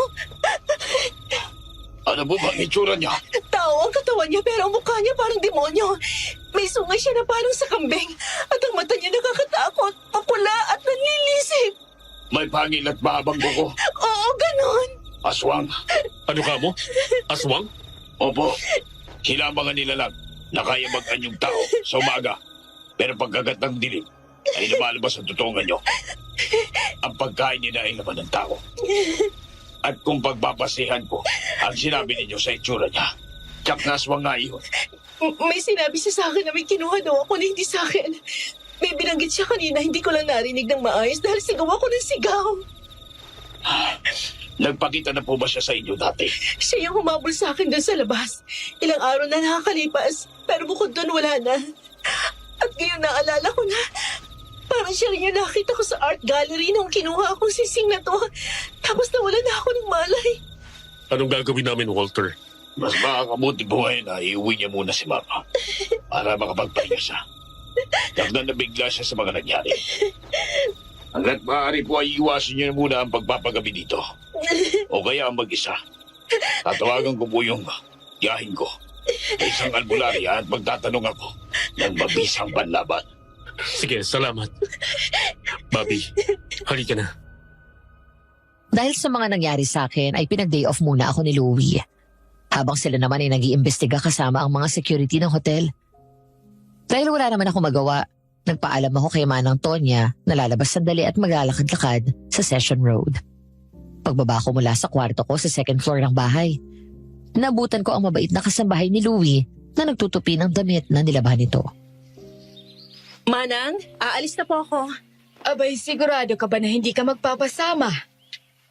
Ano po ba ang itsura niya? Tao ang katawan niya pero ang mukha niya parang demonyo. May sungay siya na parang sa kambing at ang mata niya nakakatakot, papula at nanlilisip. May pangil at mahabang kuko. Oo, ganon. Aswang. Ano ka mo? Aswang? Opo. Hilamangan nila lang na kaya mag-anyong tao sa umaga. Pero pagkagat ng dilim ay lumalabas ang tutungan nyo. Ang pagkain niya ay laman ng tao. At kung pagbabasihan ko ang sinabi ninyo sa itsura niya, tiyak na aswang nga iyon. May sinabi siya sa akin na may kinuha daw ako na hindi sa akin. May binanggit siya kanina, hindi ko lang narinig ng maayos dahil sigaw ako ng sigaw. Nagpakita na po ba siya sa inyo dati? Siya yung humabol sa akin doon sa labas. Ilang araw na nakakalipas, pero bukod doon wala na. At ngayon naalala ko na, parang siya rin yung nakita ko sa art gallery nung kinuha akong sising na to. Tapos nawala na ako ng malay. Anong gagawin namin, Walter? Mas makakabuti po ngayon na iuwi niya muna si Mama para makapagpahinga siya. Dagnan na bigla siya sa mga nangyari. Hanggat maaari po ay iwasin niyo muna ang pagpapagabi dito. O kaya ang mag-isa. Tatawagan ko po yung yahin ko. May isang albularya at magtatanong ako ng mabisang panlaban. Sige, salamat. Bobby, halika na. Dahil sa mga nangyari sa akin ay pinag-day off muna ako ni Louie. Habang sila naman ay nag-iimbestiga kasama ang mga security ng hotel. Dahil wala naman ako magawa, nagpaalam ako kay Manang Tonya na lalabas sandali at maglalakad-lakad sa Session Road. Pagbaba ko mula sa kwarto ko sa second floor ng bahay, nabutan ko ang mabait na kasambahay ni Louie na nagtutupi ng damit na nilabhan nito. Manang, aalis na po ako. Abay, sigurado ka ba na hindi ka magpapasama?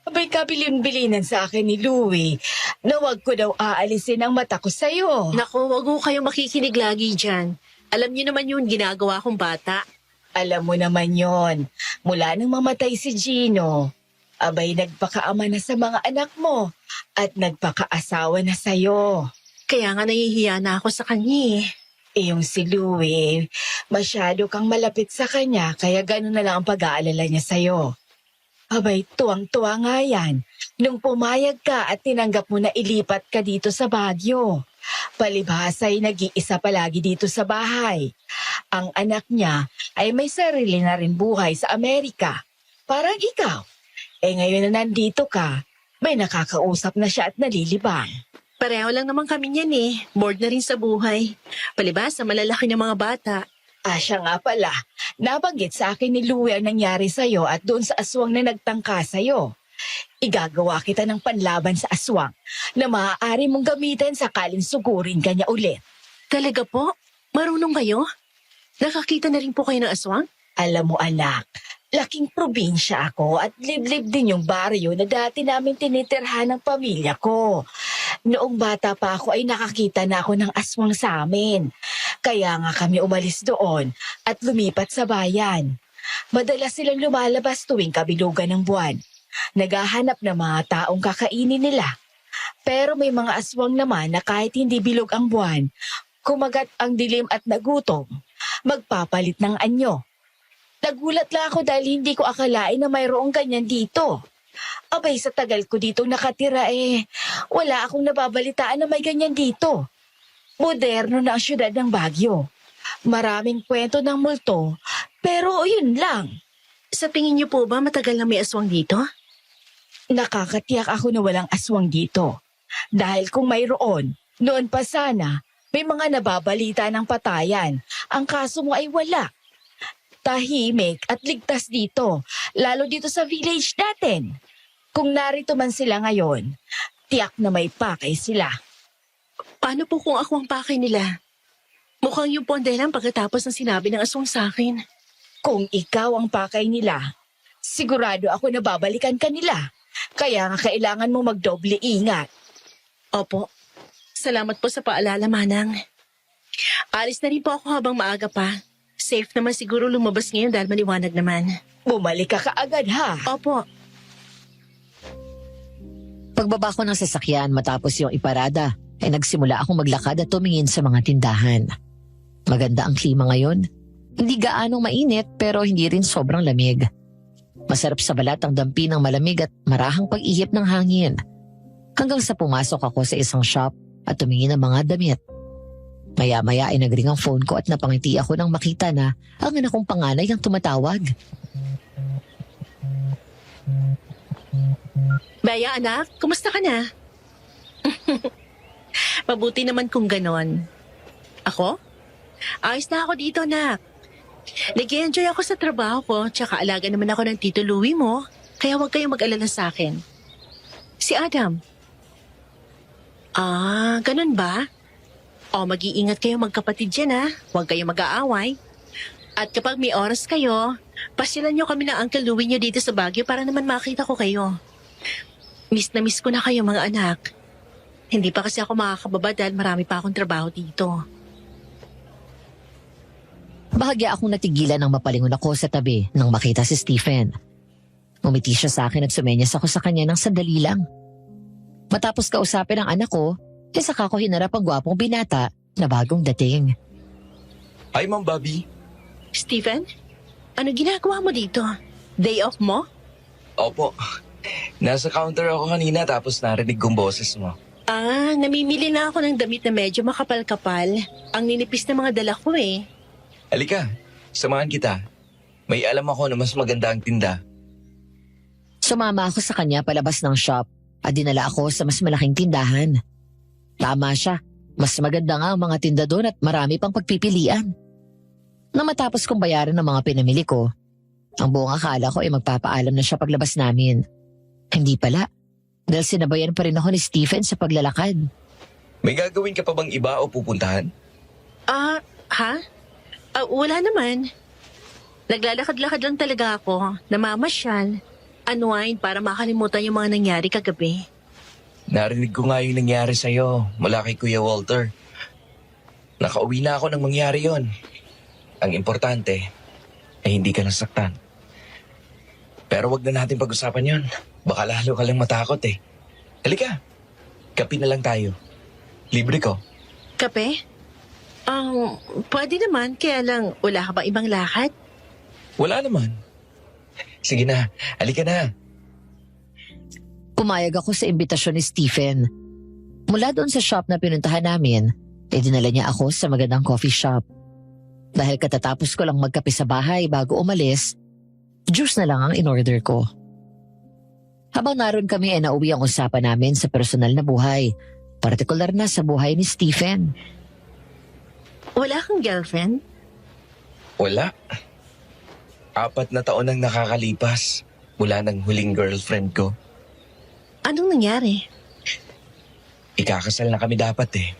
Abay, kabilin-bilinan sa akin ni Louie na wag ko daw aalisin ang mata ko sa'yo. Naku, wag ho kayong makikinig lagi dyan. Alam niyo naman yun, ginagawa kong bata. Alam mo naman yon. Mula nang mamatay si Gino, abay, nagpakaama na sa mga anak mo at nagpakaasawa na sa'yo. Kaya nga nahihiya na ako sa kanya eh. Yung si Louie, masyado kang malapit sa kanya kaya gano'n na lang ang pag-aalala niya sa'yo. Abay, tuwang-tuwa nga yan nung pumayag ka at tinanggap mo na ilipat ka dito sa Baguio. Palibhasa'y nag-iisa palagi dito sa bahay. Ang anak niya ay may sarili na rin buhay sa Amerika. Parang ikaw. Ngayon na nandito ka, may nakakausap na siya at nalilibang. Pareho lang naman kami niyan eh. Bored na rin sa buhay. Palibas sa malalaki ng mga bata. Siya nga pala. Nabanggit sa akin ni Louie ang nangyari sa'yo at doon sa aswang na nagtangka sa'yo. Igagawa kita ng panlaban sa aswang na maaari mong gamitin sakaling sugurin ka niya ulit. Talaga po? Marunong kayo? Nakakita na rin po kayo ng aswang? Alam mo anak, laking probinsya ako at liblib din yung baryo na dati namin tinitirhan ng pamilya ko. Noong bata pa ako ay nakakita na ako ng aswang sa amin. Kaya nga kami umalis doon at lumipat sa bayan. Madalas silang lumalabas tuwing kabilugan ng buwan. Naghahanap ng mga taong kakainin nila. Pero may mga aswang naman na kahit hindi bilog ang buwan, kumagat ang dilim at nagutom, magpapalit ng anyo. Nagulat lang ako dahil hindi ko akalain na mayroong ganyan dito. Abay, sa tagal ko dito nakatira wala akong nababalitaan na may ganyan dito. Moderno na ang syudad ng Baguio. Maraming kwento ng multo, pero yun lang. Sa tingin niyo po ba matagal na may aswang dito? Nakakatiyak ako na walang aswang dito. Dahil kung mayroon, noon pa sana, may mga nababalita ng patayan. Ang kaso mo ay wala. Tahimik at ligtas dito, lalo dito sa village natin. Kung narito man sila ngayon, tiyak na may pakay sila. Paano po kung ako ang pakay nila? Mukhang yung ponde lang pagkatapos ng sinabi ng aswang sa akin. Kung ikaw ang pakay nila, sigurado ako na babalikan ka nila. Kaya nga kailangan mo magdoble ingat. Opo. Salamat po sa paalala, Manang. Alis na rin po ako habang maaga pa. Safe naman siguro lumabas ngayon dahil maliwanag naman. Bumalik ka kaagad ha. Opo. Pagbaba ko ng sasakyan matapos yung iparada, ay nagsimula akong maglakad at tumingin sa mga tindahan. Maganda ang klima ngayon. Hindi gaanong mainit pero hindi rin sobrang lamig. Masarap sa balat ang dampi ng malamig at marahang pag-ihip ng hangin. Hanggang sa pumasok ako sa isang shop at tumingin ng mga damit. Maya-maya ay nagring ang phone ko at napangiti ako nang makita na ang anak kong panganay ang tumatawag. Bea, anak, kumusta ka na? Mabuti naman kung ganon. Ako? Ayos na ako dito, anak. Nag-enjoy ako sa trabaho ko, tsaka alaga naman ako ng Tito Louie mo, kaya huwag kayong mag-alala sa akin. Si Adam. Ganun ba? Mag-iingat kayo magkapatid dyan ha. Huwag kayong mag-aaway. At kapag may oras kayo, pasilan nyo kami ng Uncle Louie nyo dito sa Baguio para naman makita ko kayo. Miss na miss ko na kayo mga anak. Hindi pa kasi ako makakababa dahil marami pa akong trabaho dito. Bahagya akong natigilan nang mapalingon ako sa tabi nang makita si Stephen. Umiti siya sa akin at sumenyas ako sa kanya ng sandali lang. Matapos kausapin ang anak ko, saka ko hinarap ang gwapong binata na bagong dating. Hi, Ma'am Bobby. Stephen, ano ginagawa mo dito? Day off mo? Opo. Nasa counter ako kanina tapos narinig kong boses mo. Namimili na ako ng damit na medyo makapal-kapal. Ang ninipis na mga dala ko eh. Halika, samahan kita. May alam ako na mas maganda ang tinda. Sumama ako sa kanya palabas ng shop at dinala ako sa mas malaking tindahan. Tama siya, mas maganda nga ang mga tinda doon at marami pang pagpipilian. Nang matapos kong bayaran ng mga pinamili ko, ang buong akala ko ay magpapaalam na siya paglabas namin. Hindi pala. Dahil sinabayan pa rin ako ni Stephen sa paglalakad. May gagawin ka pa bang iba o pupuntahan? Ha? Wala naman. Naglalakad-lakad lang talaga ako, namamasyal, unwind para makalimutan yung mga nangyari kagabi. Narinig ko nga yung nangyari sa'yo mula kay Kuya Walter. Nakauwi na ako nang mangyari yon. Ang importante ay hindi ka nasaktan. Pero wag na natin pag-usapan yon. Baka lalo ka lang matakot eh. Halika, kape na lang tayo. Libre ko. Kape? Pwede naman, kaya lang wala ka bang ibang lakad? Wala naman. Sige na, halika na. Pumayag ako sa imbitasyon ni Stephen. Mula doon sa shop na pinuntahan namin, dinala niya ako sa magandang coffee shop. Dahil katatapos ko lang magkape sa bahay bago umalis, juice na lang ang in-order ko. Habang naroon kami ay nauwi ang usapan namin sa personal na buhay, partikular na sa buhay ni Stephen. Wala kang girlfriend? Wala. 4 na taon nang nakakalipas mula ng huling girlfriend ko. Anong nangyari? Ikakasal na kami dapat eh.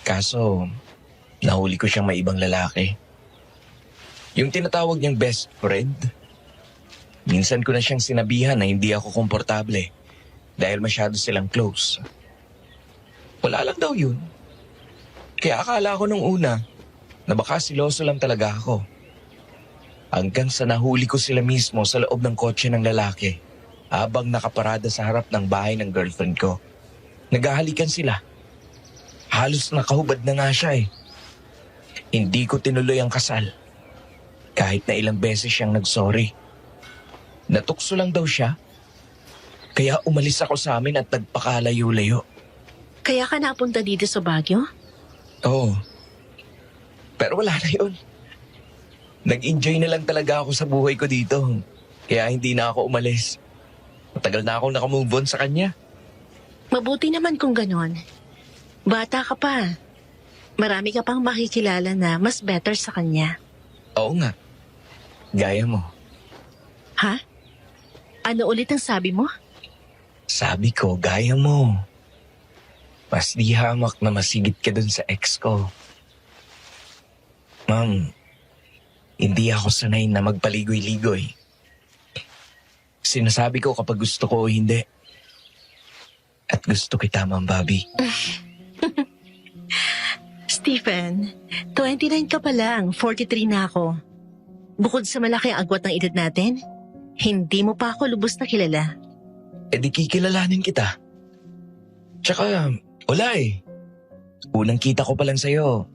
Kaso, nahuli ko siyang may ibang lalaki. Yung tinatawag niyang best friend. Minsan ko na siyang sinabihan na hindi ako komportable dahil masyado silang close. Wala lang daw yun. Kaya akala ko nung una na baka siloso lang talaga ako. Hanggang sa nahuli ko sila mismo sa loob ng kotse ng lalaki habang nakaparada sa harap ng bahay ng girlfriend ko. Naghahalikan sila. Halos nakahubad na nga siya eh. Hindi ko tinuloy ang kasal. Kahit na ilang beses siyang nagsorry. Natukso lang daw siya. Kaya umalis ako sa amin at nagpakalayo-layo. Kaya ka napunta dito sa Baguio? Oo. Pero wala na yun. Nag-enjoy na lang talaga ako sa buhay ko dito. Kaya hindi na ako umalis. Matagal na akong nakamove on sa kanya. Mabuti naman kung ganon. Bata ka pa. Marami ka pang makikilala na mas better sa kanya. Oo nga. Gaya mo. Ha? Ano ulit ang sabi mo? Sabi ko, gaya mo. Mas di hamak na masigit ka dun sa ex ko. Ma'am, hindi ako sanay na magpaligoy-ligoy. Sinasabi ko kapag gusto ko o hindi. At gusto kita, Ma'am Bobby. Stephen, 29 ka pa lang, 43 na ako. Bukod sa malaki ang agwat ng edad natin, hindi mo pa ako lubos na kilala. E di kikilalanin kita. Tsaka, wala eh. Unang kita ko pa lang sa'yo,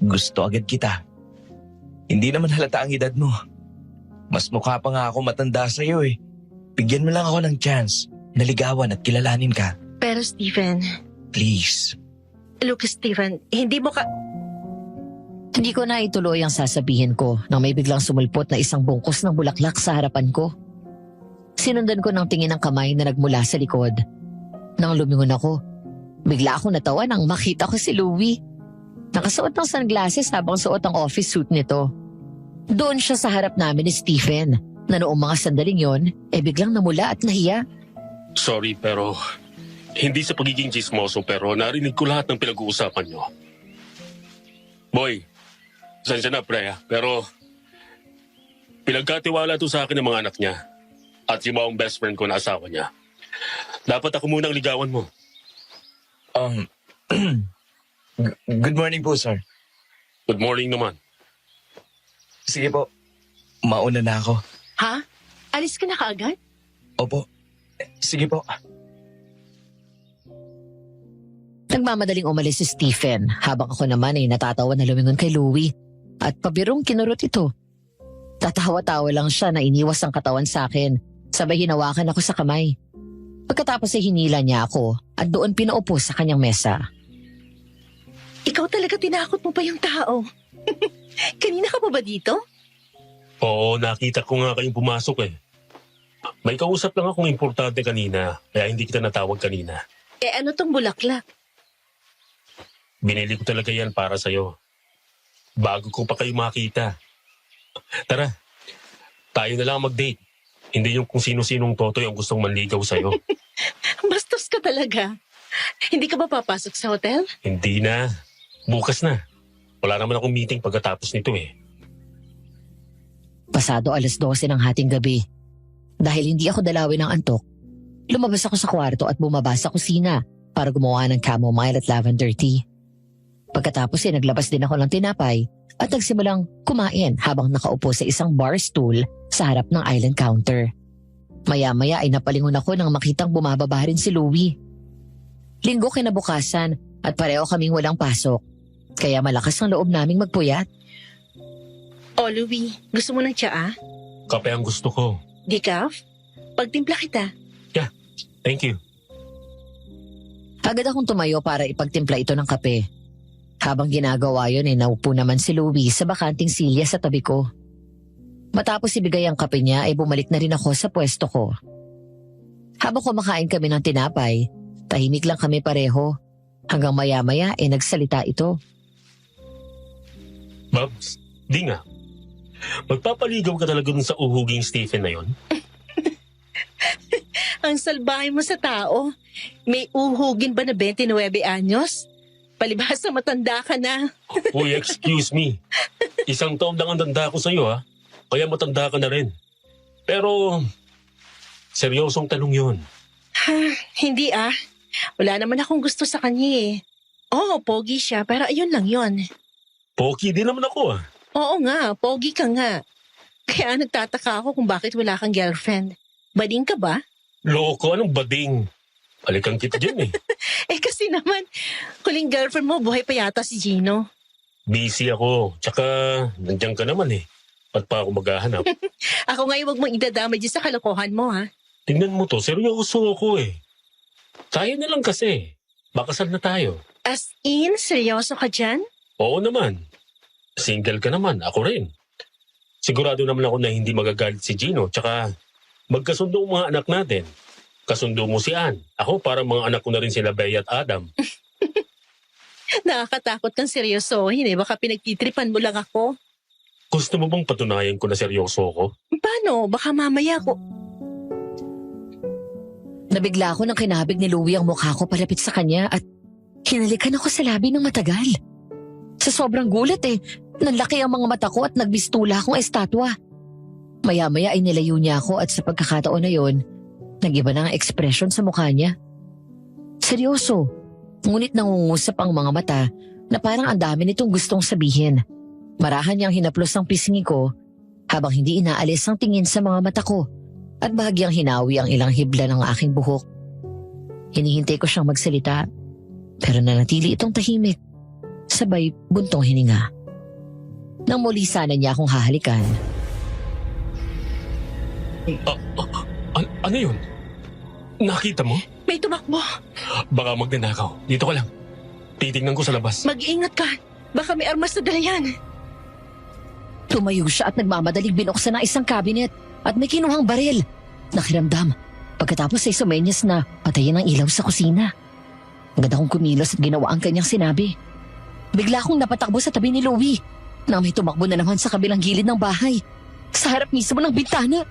gusto agad kita. Hindi naman halata ang edad mo. Mas mukha pa nga ako matanda sa'yo eh. Bigyan mo lang ako ng chance na ligawan at kilalanin ka. Pero Stephen, Please. look Stephen, hindi mo ka... Hindi ko na ituloy ang sasabihin ko nang may biglang sumulpot na isang bungkus ng bulaklak sa harapan ko. Sinundan ko ng tingin ng kamay na nagmula sa likod. Nang lumingon ako, bigla ako natawa nang makita ko si Louie. Nakasuot ng sunglasses habang suot ang office suit nito. Doon siya sa harap namin ni Stephen na noong mga sandaling yon biglang namula at nahiya. Sorry pero hindi sa pagiging chismoso pero narinig ko lahat ng pinag-uusapan nyo. Boy, sensya na pre pero pinagkatiwala to sa akin ng mga anak niya at yung mga best friend ko na asawa niya. Dapat ako munang ligawan mo. Good morning po, sir. Good morning naman. Sige po, mauna na ako. Ha? Alis ka na kaagad? Opo, sige po. Nagmamadaling umalis si Stephen habang ako naman ay natatawa na lumingon kay Louie at pabirong kinurot ito. Tatawa-tawa lang siya na iniwas ang katawan sa akin, sabay hinawakan ako sa kamay. Pagkatapos ay hinila niya ako at doon pinaupo sa kanyang mesa. Ikaw talaga tinakot mo pa yung tao. Kanina ka pa ba dito? Oo, nakita ko nga kayong pumasok eh. May kausap lang akong importante kanina, kaya hindi kita natawag kanina. Ano tong bulaklak? Binili ko talaga yan para sa'yo. Bago ko pa kayo makita. Tara, tayo na lang mag-date. Hindi yung kung sino-sinong totoy ang gustong manligaw sa'yo. Bastos ka talaga. Hindi ka ba papasok sa hotel? Hindi na. Bukas na. Wala naman akong meeting pagkatapos nito eh. Pasado 12:00 ng hating gabi. Dahil hindi ako dalawin ng antok, lumabas ako sa kwarto at bumaba sa kusina para gumawa ng chamomile at lavender tea. Pagkatapos naglabas din ako ng tinapay at nagsimulang kumain habang nakaupo sa isang bar stool sa harap ng island counter. Maya-maya ay napalingon ako nang makitang bumababa rin si Louie. Linggo kinabukasan at pareho kaming walang pasok. Kaya malakas ang loob naming magpuyat. Oh, Louie, gusto mo ng tsaa? Kape ang gusto ko. Decaf? Pagtimpla kita. Thank you. Agad akong tumayo para ipagtimpla ito ng kape. Habang ginagawa yun naupo naman si Louie sa bakanting silya sa tabi ko. Matapos ibigay ang kape niya ay bumalik na rin ako sa pwesto ko. Habang kumakain kami ng tinapay, tahimik lang kami pareho. Hanggang maya-maya nagsalita ito. Babs, di nga. Magpapaligaw ka talaga dun sa uhuging Stephen na yon? Ang salbahe mo sa tao. May uhugin ba na 29 anyos? Palibhasa matanda ka na. Uy, excuse me. 1 taon lang ang tanda ko sa'yo ha. Kaya matanda ka na rin. Pero, seryosong tanong yun. Hindi ah. Wala naman akong gusto sa kanya eh. Oo, pogi siya, pero ayun lang yun. Pogi din naman ako ah. Oo nga, pogi ka nga. Kaya nagtataka ako kung bakit wala kang girlfriend. Bading ka ba? Loko, anong bading? Balikan kita dyan eh. Eh kasi naman, huling girlfriend mo, buhay pa yata si Gino. Busy ako. Tsaka, nandiyan ka naman eh. Ba't pa ako maghahanap? Ako ngayon wag mong idadamay dyan sa kalokohan mo ha. Tingnan mo to, seryoso ako eh. Tayo na lang kasi. Bakasal na tayo. As in, seryoso ka dyan? Oo naman. Single ka naman, ako rin. Sigurado naman ako na hindi magagalit si Gino. Tsaka, magkasundo ang mga anak natin. Kasundo mo si Ann. Ako parang mga anak ko na rin sila Bea at Adam. Nakakatakot kang seryosohin eh. Baka pinagtitripan mo lang ako. Gusto mo bang patunayan ko na seryoso ako? Paano? Baka mamaya ko... Nabigla ako nang kinabig ni Louie ang mukha ko palapit sa kanya at hinalikan ako sa labi ng matagal. Sa sobrang gulat nanlaki ang mga mata ko at nagbistula akong estatwa. Maya-maya ay nilayo niya ako at sa pagkakataon na yon, nag-iba na ang ekspresyon sa mukha niya. Seryoso, ngunit nangungusap ang mga mata na parang ang dami nitong gustong sabihin. Marahan niyang hinaplos ang pisngi ko habang hindi inaalis ang tingin sa mga mata ko. At bahagyang hinawi ang ilang hibla ng aking buhok. Hinihintay ko siyang magsalita, pero nanatili itong tahimik, sabay buntong hininga. Nang muli sana niya akong hahalikan. Ano yun? Nakita mo? May tumakbo. Baka magnanakaw. Dito ka lang. Titignan ko sa labas. Mag-iingat ka. Baka may armas na dala yan. Tumayo siya at nagmamadaling binuksan ng isang cabinet at may kinuhang baril. Nakiramdam. Pagkatapos ay sumenyas na patayin ang ilaw sa kusina. Agad akong kumilos at ginawa ang kanyang sinabi. Bigla akong napatakbo sa tabi ni Louie nang may tumakbo na naman sa kabilang gilid ng bahay, sa harap mismo ng bintana.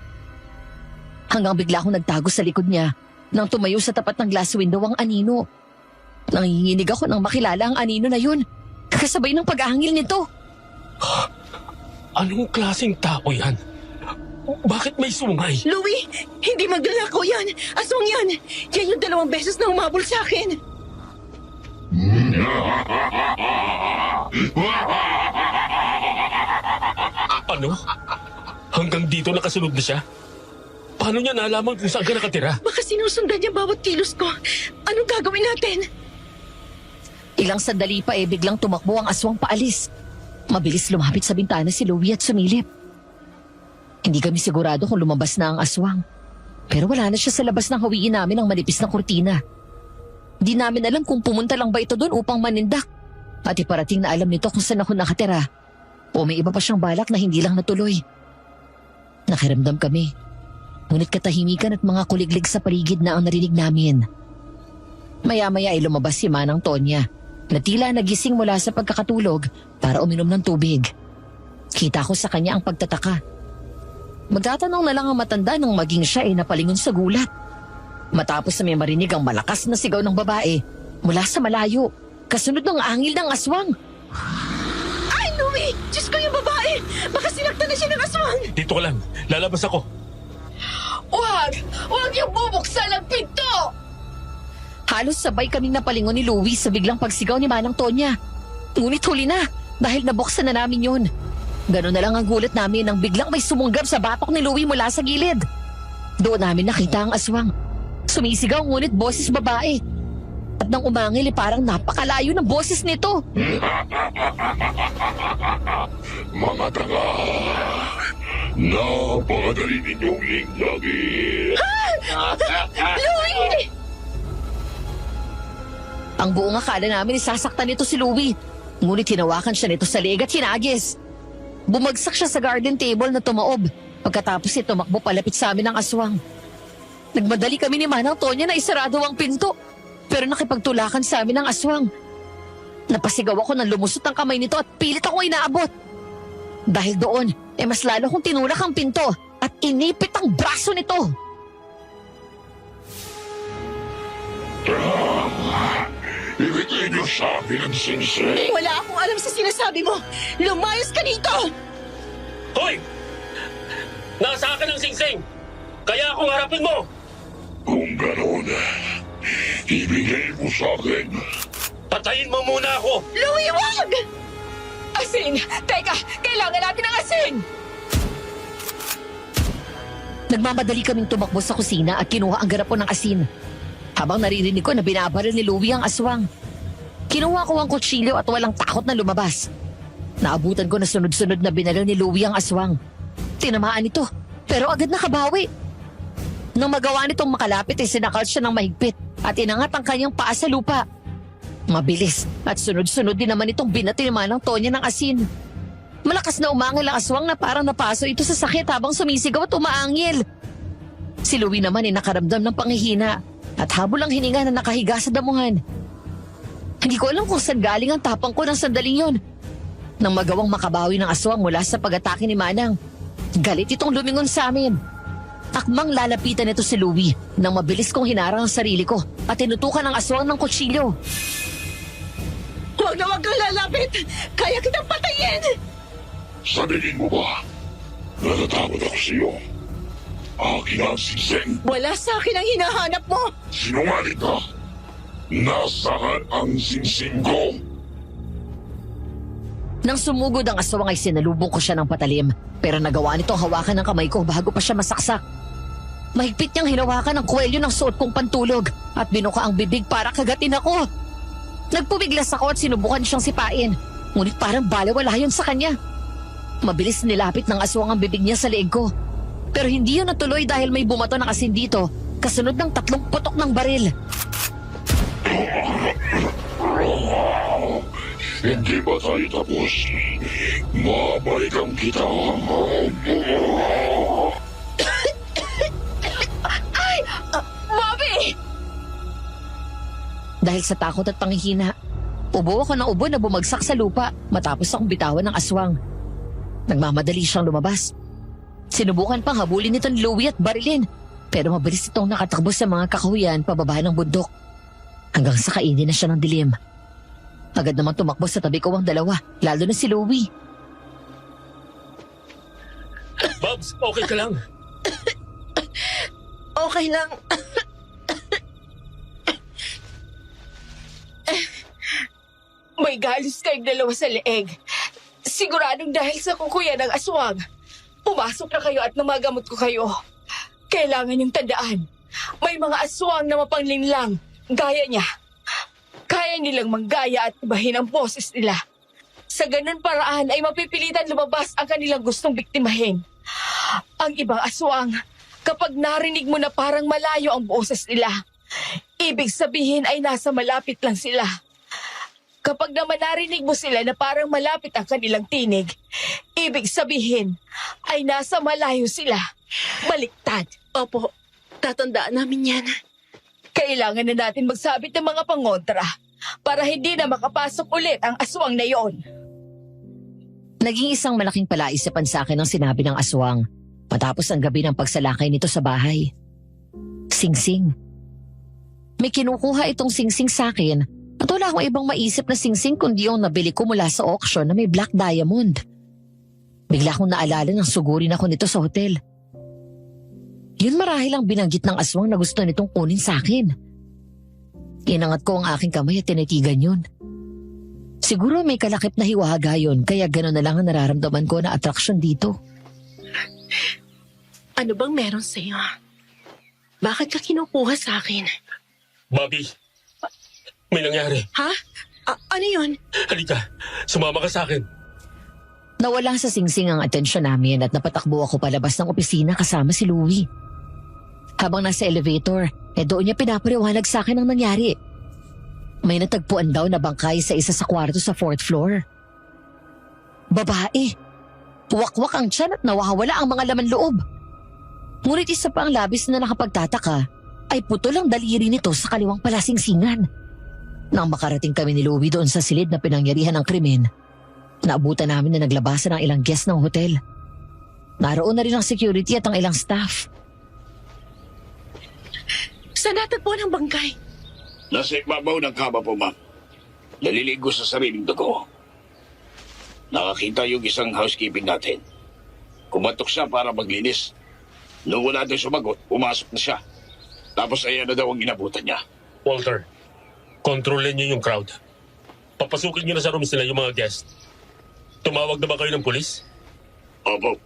Hanggang bigla akong nagtago sa likod niya nang tumayo sa tapat ng glass window ang anino. Nanginginig ako nang makilala ang anino na yun, kasabay ng pag-ahangil nito. Anong klaseng tao yan? Bakit may sungay? Louie, hindi maglalako yan. Aswang yan. Yan yung 2 beses na humabol sa akin. Ano? Hanggang dito nakasunod na siya? Paano niya nalaman kung saan ka nakatira? Baka sinusundan niya bawat kilos ko. Anong gagawin natin? Ilang sandali pa biglang tumakbo ang aswang paalis. Mabilis lumapit sa bintana si Louie at sumilip. Hindi kami sigurado kung lumabas na ang aswang. Pero wala na siya sa labas ng hawiin namin ang manipis na kurtina. Di namin alam kung pumunta lang ba ito doon upang manindak. At iparating na alam nito kung saan ako nakatira. O may iba pa siyang balak na hindi lang natuloy. Nakiramdam kami. Ngunit katahimikan at mga kuliglig sa paligid na ang narinig namin. Maya-maya ay lumabas si Manang Tonya na tila nagising mula sa pagkakatulog para uminom ng tubig. Kita ko sa kanya ang pagtataka. Magtatanong na lang ang matanda nang maging siya ay napalingon sa gulat. Matapos na may marinig ang malakas na sigaw ng babae mula sa malayo, kasunod ng angil ng aswang. Ay, Louie! Diyos ko yung babae! Baka sinaktan na siya ng aswang! Dito ka lang. Lalabas ako. Huwag! Huwag niyong bubuksan ang pinto! Halos sabay kaming napalingon ni Louie sa biglang pagsigaw ni Manang Tonya. Ngunit huli na dahil nabuksan na namin yun. Ganun na lang ang gulat namin nang biglang may sumunggab sa batok ni Louie mula sa gilid. Doon namin nakita ang aswang. Sumisigaw ngunit boses babae. At nang umangil parang napakalayo ng boses nito. Mga tanga! Napakadali ninyong linglagin! Louie! Ang buong akala namin isasaktan nito si Louie. Ngunit hinawakan siya nito sa leeg at hinagis. Bumagsak siya sa garden table na tumaob. Pagkatapos tumakbo palapit sa amin ang aswang. Nagmadali kami ni Manang Tonya na isarado ang pinto. Pero nakipagtulakan sa amin ang aswang. Napasigaw ako nang lumusot ang kamay nito at pilit akong inaabot. Dahil doon, mas lalo kong tinulak ang pinto at inipit ang braso nito. Ibigay niyo sa amin ang sinsing! Wala akong alam sa sinasabi mo! Lumayas ka dito! Hoy! Nasa akin ang singsing! Kaya akong harapin mo! Kung gano'n, ibigay mo sa akin. Patayin mo muna ako! Louie, wag! Asin! Teka! Kailangan natin ng asin! Nagmamadali kaming tumakbo sa kusina at kinuha ang garapon ng asin. Habang naririnig ko na binabaril ni Louie ang aswang. Kinuha ko ang kutsilyo at walang takot na lumabas. Naabutan ko na sunod-sunod na binaril ni Louie ang aswang. Tinamaan ito, pero agad nakabawi. Nang magawa nitong makalapit sinakal siya ng mahigpit at inangat ang kanyang paa sa lupa. Mabilis at sunod-sunod din naman itong binati ni Manang Tonya ng asin. Malakas na umangil ang aswang na parang napaso ito sa sakit habang sumisigaw at umaangil. Si Louie naman ay nakaramdam ng panghihina at habol ang hininga na nakahiga sa damuhan. Hindi ko alam kung saan galing ang tapang ko ng sandaling yon. Nang magawang makabawi ng aswang mula sa pag-atake ni Manang, galit itong lumingon sa amin. Akmang lalapitan ito si Louie nang mabilis kong hinarang ang sarili ko at tinutukan ang aswang ng kutsilyo. Huwag na huwag kang lalapit! Kaya kitang patayin! Sa tingin mo ba? Natatakot ako sa iyo. Akin ang sinsing. Wala sa akin ang hinahanap mo! Sinungaling ka. Nasaan ang sinsing ko? Nang sumugod ang aswang ay sinalubong ko siya ng patalim, pero nagawa nitong hawakan ng kamay ko bago pa siya masaksak. Mahigpit niyang hinawakan ang kwelyo ng suot kong pantulog at binuka ang bibig para kagatin ako. Nagpumiglas ako at sinubukan siyang sipain, ngunit parang balawala yun sa kanya. Mabilis nilapit ng aswang ang bibig niya sa leeg ko, pero hindi yun natuloy dahil may bumato ng asin dito, kasunod ng 3 putok ng baril. Hindi ba tayo tapos? Mabalikan kita. Bobby! Dahil sa takot at panghihina, ubo ako ng ubo na bumagsak sa lupa matapos akong bitawan ng aswang. Nagmamadali siyang lumabas. Sinubukan pang habulin nito ni Louie at barilin, pero mabilis itong nakatakbo sa mga kakahuyan pababa ng bundok. Hanggang sa kainin na siya ng dilim. Agad naman tumakbo sa tabi ko ang dalawa, lalo na si Louie. Bobs, okay ka lang? Okay lang. May galos kayong dalawa sa leeg. Siguradong dahil sa kukuya ng aswang. Pumasok na kayo at namagamot ko kayo. Kailangan niyong tandaan. May mga aswang na mapanglinlang. Gaya niya. Kaya nilang manggaya at ibahin ang boses nila. Sa ganun paraan ay mapipilitan lumabas ang kanilang gustong biktimahin. Ang ibang aswang, kapag narinig mo na parang malayo ang boses nila, ibig sabihin ay nasa malapit lang sila. Kapag naman narinig mo sila na parang malapit ang kanilang tinig, ibig sabihin ay nasa malayo sila. Baliktad. Opo, tatandaan namin yan. Kailangan na natin magsabit ng mga pangontra para hindi na makapasok ulit ang aswang na yon. Naging isang malaking palaisipan sa akin ang sinabi ng aswang. Matapos ang gabi ng pagsalakay nito sa bahay. Singsing. May kinukuha itong singsing sa akin at wala akong ibang maisip na singsing kundi yung nabili ko mula sa auction na may black diamond. Bigla akong naalala ng sugurin ako nito sa hotel. Yun marahil ang binanggit ng aswang na gusto nitong kunin sa akin. Inangat ko ang aking kamay at tinitigan yun. Siguro may kalakip na hiwaga yun kaya gano'n na lang ang nararamdaman ko na attraction dito. Ano bang meron sa'yo? Bakit ka kinukuha sa akin? Bobby, may nangyari. Ha? Ano yun? Halika, sumama ka sa akin. Nawala sa singsing ang atensyon namin at napatakbo ako palabas ng opisina kasama si Louie. Habang nasa elevator, doon niya pinapaliwanag sa akin ang nangyari. May natagpuan daw na bangkay sa isa sa kwarto sa 4th floor. Babae. Wakwak ang tiyan at nawawala ang mga laman loob. Ngunit isa pa ang labis na nakapagtataka ay putol ang daliri nito sa kaliwang palasingsingan. Nang makarating kami ni Louie doon sa silid na pinangyarihan ng krimen, naabutan namin na naglabasan ang ilang guest ng hotel. Naroon na rin ang security at ang ilang staff. Saan natagpuan ang bangkay? Nasa ibabaw ng kama po, ma'am. Naliligo sa sariling dugo. Nakakita yung isang housekeeping natin. Kumatok siya para maglinis. Nung wala daw sumagot, pumasok na siya. Tapos ayan na daw ang inabutan niya. Walter, kontrolin niyo yung crowd. Papasukin niyo na sa rooms nila yung mga guest. Tumawag na ba kayo ng pulis? Opo.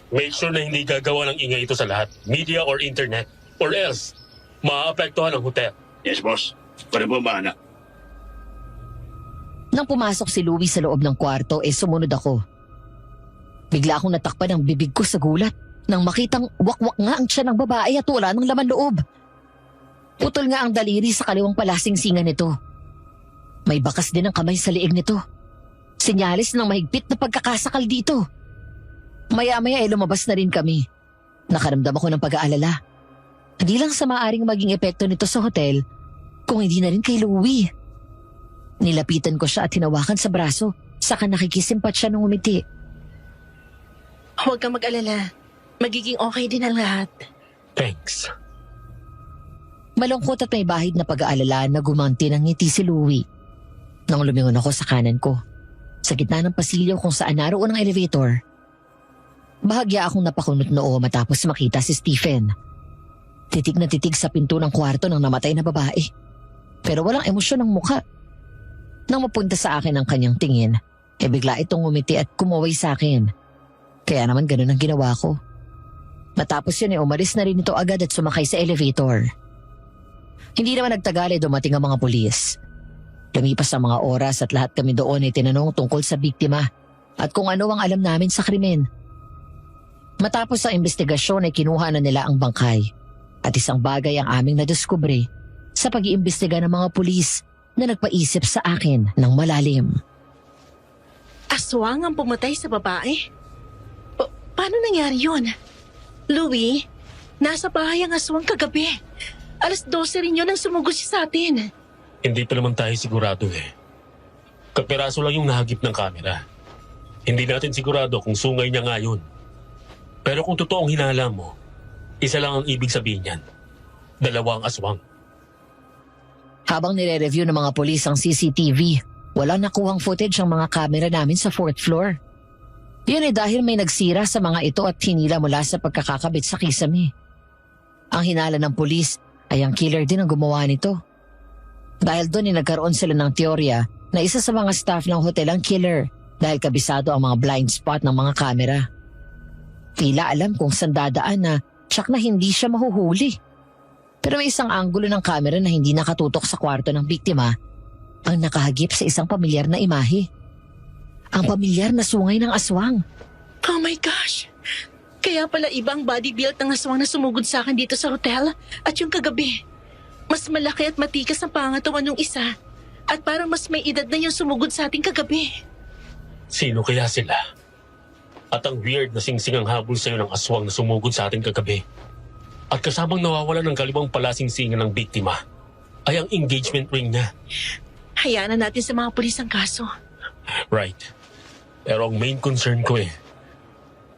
Make sure na hindi gagawa ng ingay ito sa lahat, media or internet. Or else, maaapektuhan ang hotel. Yes, boss. Para po ba, anak? Nang pumasok si Louie sa loob ng kwarto, sumunod ako. Bigla akong natakpan ang bibig ko sa gulat nang makitang wakwak nga ang tiyan ng babae at wala ng laman loob. Putol nga ang daliri sa kaliwang palasingsingan nito. May bakas din ang kamay sa liig nito. Sinyalis ng mahigpit na pagkakasakal dito. Maya-maya lumabas na rin kami. Nakaramdam ako ng pag-aalala. Hindi lang sa maaring maging epekto nito sa hotel, kung hindi na rin kay Louie. Nilapitan ko siya at hinawakan sa braso, saka nakikisimpat siya nung umiti. Huwag kang mag-alala. Magiging okay din ang lahat. Thanks. Malungkot at may bahid na pag-aalala na gumanti ng ngiti si Louie. Nang lumingon ako sa kanan ko, sa gitna ng pasilyo kung saan naroon ang elevator, bahagya akong napakunot noo matapos makita si Stephen. Titig na titig sa pinto ng kwarto ng namatay na babae. Pero walang emosyon ng mukha. Nang mapunta sa akin ang kanyang tingin, bigla itong umiti at kumaway sa akin. Kaya naman ganun ang ginawa ko. Matapos yun umalis na rin ito agad at sumakay sa elevator. Hindi naman nagtagal dumating ang mga pulis. Lumipas ang mga oras at lahat kami doon tinanong tungkol sa biktima at kung ano ang alam namin sa krimen. Matapos ang investigasyon kinuha na nila ang bangkay at isang bagay ang aming nadiskubre sa pag-iimbestiga ng mga pulis na nagpaisip sa akin ng malalim. Aswang ang pumatay sa babae? Paano nangyari yun? Louie, nasa bahay ang aswang kagabi. 12:00 rin yun ang sumugod siya sa atin. Hindi pa naman tayo sigurado Kapiraso lang yung nahagip ng kamera. Hindi natin sigurado kung sungay niya nga yun. Pero kung totoong hinala mo, isa lang ang ibig sabihin niyan. 2 ang aswang. Habang nire-review ng mga pulis ang CCTV, walang nakuhang footage ang mga kamera namin sa 4th floor. Yun dahil may nagsira sa mga ito at hinila mula sa pagkakakabit sa kisame. Ang hinala ng pulis ay ang killer din ang gumawa nito. Dahil doon nagkaroon sila ng teorya na isa sa mga staff ng hotel ang killer dahil kabisado ang mga blind spot ng mga kamera. Tila alam kung saan dadaan na tsak na hindi siya mahuhuli. Pero may isang anggulo ng kamera na hindi nakatutok sa kwarto ng biktima ang nakahagip sa isang pamilyar na imahe. Ang pamilyar na sungay ng aswang. Oh my gosh! Kaya pala ibang body build ng aswang na sumugod sa akin dito sa hotel at yung kagabi. Mas malaki at matikas ang pangatawan ng isa at parang mas may edad na yung sumugod sa ating kagabi. Sino kaya sila? At ang weird na singsing ang habol sa'yo ng aswang na sumugod sa ating kagabi. At kasamang nawawala ng kaliwang palasingsingan ng biktima ay ang engagement ring niya. Hayaan na natin sa mga pulis ang kaso. Right. Pero ang main concern ko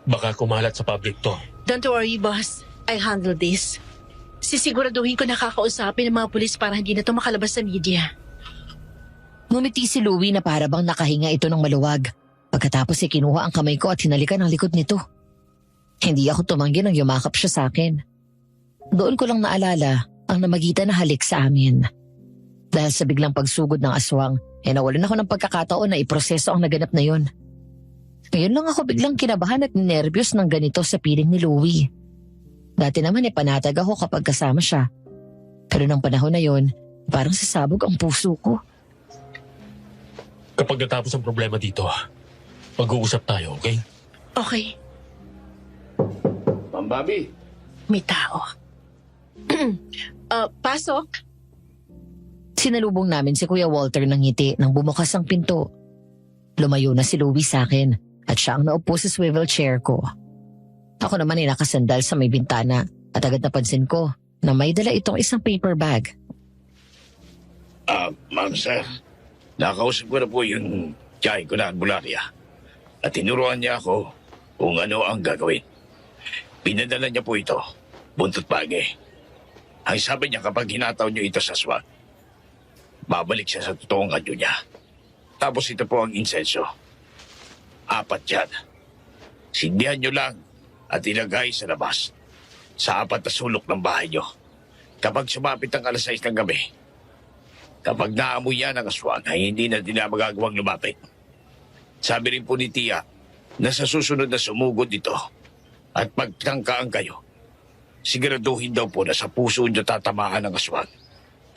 baka kumalat sa public to. Don't worry, boss. I handle this. Sisiguraduhin ko nakakausapin ng mga pulis para hindi na ito makalabas sa media. Ngumiti si Louie na para bang nakahinga ito ng maluwag. Pagkatapos kinuha ang kamay ko at hinalikan ang likod nito. Hindi ako tumanggi nang yumakap siya sa akin. Doon ko lang naalala ang namagitan na halik sa amin. Dahil sa biglang pagsugod ng aswang, nawalan ako ng pagkakataon na iproseso ang naganap na yon. Ngayon lang ako biglang kinabahan at nervyos ng ganito sa piling ni Louie. Dati naman panatag ako kapag kasama siya. Pero nang panahon na yon, parang sasabog ang puso ko. Kapag natapos ang problema dito, mag-uusap tayo, okay? Okay, Ma'am Bobby, may tao. Pasok. Sinalubong namin si Kuya Walter ng ngiti nang bumukas ang pinto. Lumayo na si Louie sa akin at siya ang naupo sa swivel chair ko. Ako naman nakasandal sa may bintana at agad napansin ko na may dala itong isang paper bag. ma'am sir, nakausap ko na po yung tiyahin ko na albularya at tinuruan niya ako kung ano ang gagawin. Pinadala niya po ito, buntot bage. Ang sabi niya kapag hinataw niyo ito sa swag, babalik siya sa totoong anyo niya. Tapos ito po ang insenso. 4 yan. Sindihan niyo lang at ilagay sa labas, sa 4 na sulok ng bahay niyo. Kapag sumapit ang 6:00 ng gabi, kapag naamoy yan ang aswang, ay hindi na nila magagawang lumapit. Sabi rin po ni Tia na sa susunod na sumugod ito at pagtangkaan kayo, siguraduhin daw po na sa puso niyo tatamaan ng aswang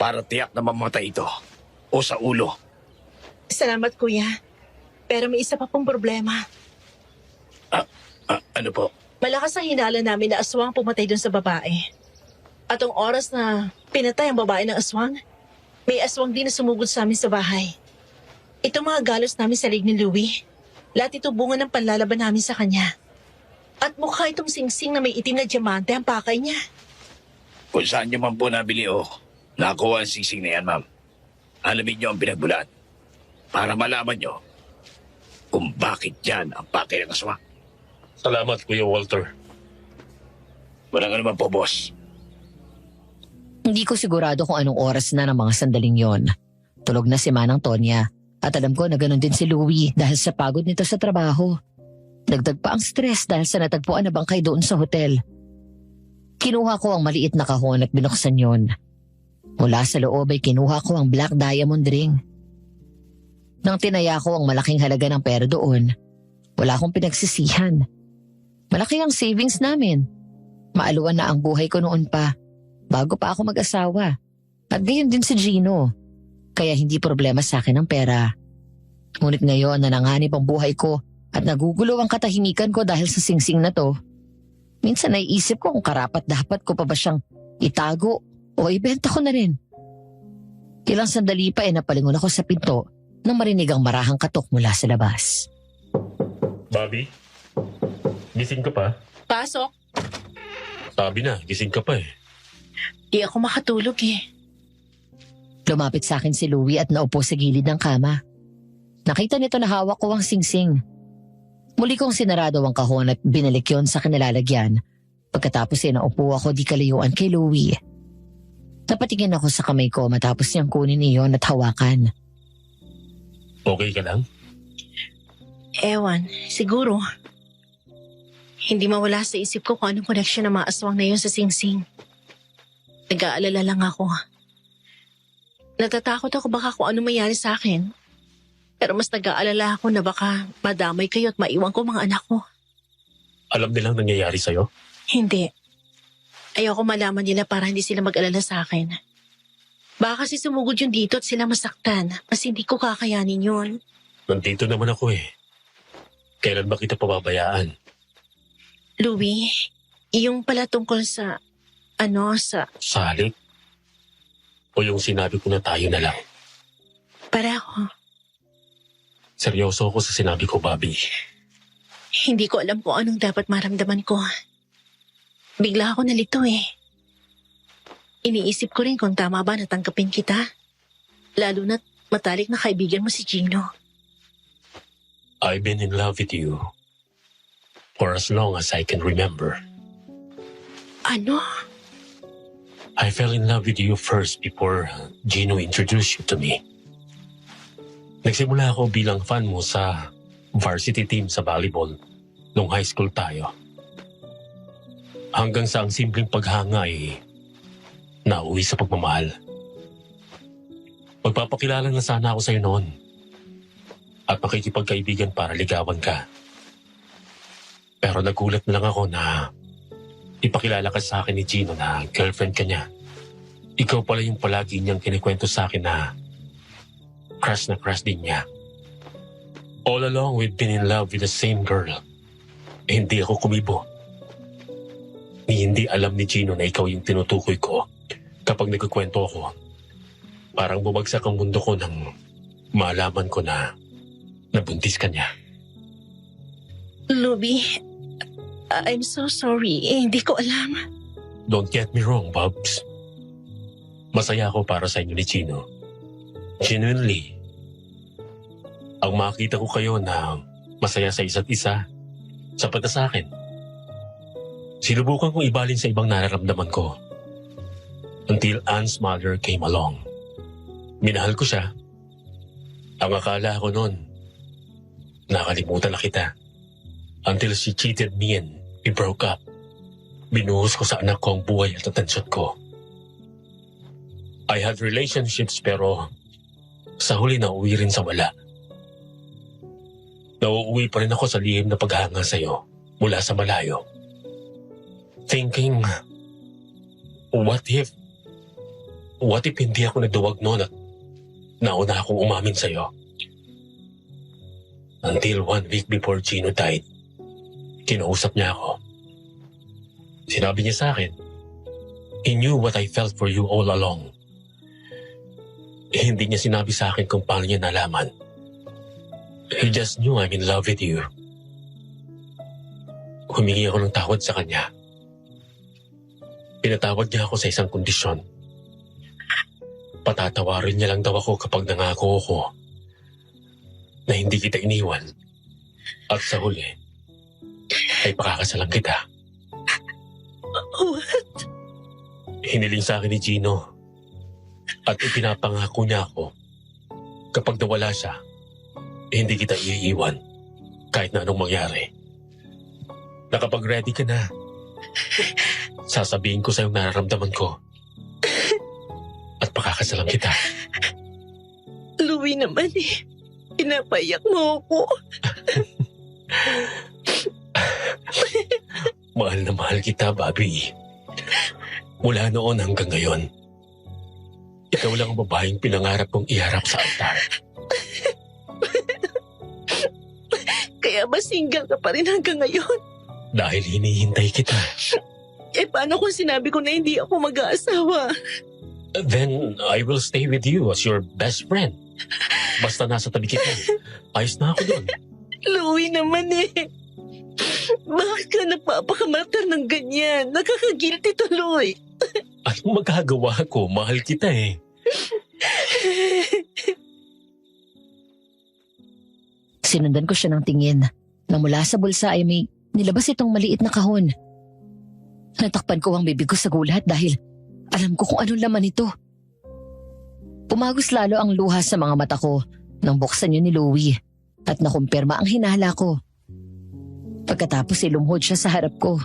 para tiyak na mamatay ito o sa ulo. Salamat, kuya. Pero may isa pa pong problema. Ano po? Malakas ang hinala namin na aswang pumatay dun sa babae. At ang oras na pinatay ang babae ng aswang, may aswang din na sumugod sa amin sa bahay. Itong mga galos namin sa leg ni Louie, lahat ito bunga ng panlalaban namin sa kanya. At mukha itong singsing na may itim na diamante ang pakay niya. Kung saan niyo man po nabili o nakuha ang sisig na yan, ma'am, alamin niyo ang pinagbulaan para malaman niyo kung bakit yan ang pakay ng aswang. Salamat, Kuya Walter. Walang anuman po, boss. Hindi ko sigurado kung anong oras na ng mga sandaling yon. Tulog na si Manang Tonya at alam ko na ganun din si Louie dahil sa pagod nito sa trabaho. Dagdag pa ang stress dahil sa natagpuan na bangkay doon sa hotel. Kinuha ko ang maliit na kahon at binuksan yon. Mula sa loob ay kinuha ko ang black diamond ring. Nang tinaya ko ang malaking halaga ng pera doon, wala akong pinagsisihan. Malaki ang savings namin. Maaluan na ang buhay ko noon pa, bago pa ako mag-asawa. At gayon din si Gino. Kaya hindi problema sa akin ang pera. Ngunit ngayon na nanganib ang buhay ko at nagugulo ang katahimikan ko dahil sa singsing na to, minsan naiisip ko kung karapat dapat ko pa ba siyang itago o ibenta ko na rin. Ilang sandali pa napalingon ako sa pinto nang marinig ang marahang katok mula sa labas. Bobby, gising ka pa? Pasok. Sabi na, gising ka pa eh. Di ako makatulog eh. Lumapit sa akin si Louie at naupo sa gilid ng kama. Nakita nito na hawak ko ang singsing. Muli kong sinarado ang kahon at binalik yon sa kanilalagyan. Pagkatapos naupo ako di kalayuan kay Louie. Napatingin ako sa kamay ko matapos niyang kunin iyon at hawakan. Okay ka lang? Ewan, siguro. Hindi mawala sa isip ko kung anong connection ng mga aswang na yun sa singsing. Nag-aalala lang ako. Natatakot ako baka kung ano mayari sa akin. Pero mas nag-aalala ako na baka madamay kayo at maiwan ko mga anak ko. Alam nilang nangyayari sa'yo? Hindi. Ayoko malaman nila para hindi sila mag-alala sa akin. Baka kasi sumugod yun dito at sila masaktan. Mas hindi ko kakayanin yun. Nandito naman ako eh. Kailan ba kita pababayaan? Louie, yung pala tungkol sa... Salik? O yung sinabi ko na tayo na lang? Pareho. Seryoso ako sa sinabi ko, Bobby. Hindi ko alam kung anong dapat maramdaman ko. Bigla ako nalito eh. Iniisip ko rin kung tama ba natanggapin kita. Lalo na't matalik na kaibigan mo si Gino. I've been in love with you for as long as I can remember. Ano? I fell in love with you first before Gino introduced you to me. Nagsimula ako bilang fan mo sa varsity team sa volleyball nung high school tayo. Hanggang sa ang simpleng paghanga ay nauwi sa pagmamahal. Magpapakilala na sana ako sa'yo noon at makikipagkaibigan para ligawan ka. Pero nagulat na lang ako na ipakilala ka sa akin ni Gino na girlfriend ka niya. Ikaw pala yung palagi niyang kinikwento sa akin na crush din niya. All along, we've been in love with the same girl. Hindi ako kumibo. Hindi alam ni Gino na ikaw yung tinutukoy ko kapag nagkukwento ako. Parang bumagsak ang mundo ko nang malaman ko na nabuntis ka niya. Luby, I'm so sorry. Hindi ko alam. Don't get me wrong, Bubs. Masaya ako para sa inyo ni Gino. Genuinely. Ang makita ko kayo na masaya sa isa't isa, sapat na sa akin. Sinubukan kong ibalin sa ibang nararamdaman ko. Until Anne's mother came along. Minahal ko siya. Ang akala ko noon, nakalimutan na kita. Until she cheated me and we broke up. Binuhos ko sa anak ko ang buhay at atensyon ko. I had relationships pero sa huli nauwi rin sa wala. Nauuwi pa rin ako sa lihim na paghanga sa'yo mula sa malayo. Thinking, what if hindi ako nagduwag noon at nauna akong umamin sa'yo? Until 1 week before Gino died, kinausap niya ako. Sinabi niya sa akin, he knew what I felt for you all along. Hindi niya sinabi sa akin kung paano niya nalaman. He just knew I'm in love with you. Humingi ako ng tawad sa kanya. Pinatawad niya ako sa isang kondisyon. Patatawarin niya lang daw ako kapag nangako ako na hindi kita iniwan. At sa huli, ay pakakasalan kita. What? Hiniling sa akin ni Gino at ipinapangako niya ako kapag nawala siya, hindi kita iiwan kahit na anong mangyari. Nakapag-ready ka na. Sasabihin ko sa iyong nararamdaman ko at pakakasalan kita. Louie naman eh. Pinapayak mo ako. Mahal na mahal kita, Bobby. Mula noon hanggang ngayon, ikaw lang ang babaeng pinangarap kong iharap sa altar. Kaya ba single ka pa rin hanggang ngayon? Dahil hinihintay kita. Eh paano kung sinabi ko na hindi ako mag-aasawa? Then I will stay with you as your best friend. Basta nasa tabi kita, ayos na ako doon. Louie naman eh. Bakit ka napapakamatar ng ganyan? Nakakagilty tuloy. Anong magagawa ko? Mahal kita eh. Sinundan ko siya ng tingin na mula sa bulsa ay may nilabas itong maliit na kahon. Natakpan ko ang bibig ko sa gulat dahil alam ko kung anong laman ito. Pumagos lalo ang luha sa mga mata ko nang buksan yun ni Louie at nakumpirma ang hinala ko. Pagkatapos ilumhod siya sa harap ko.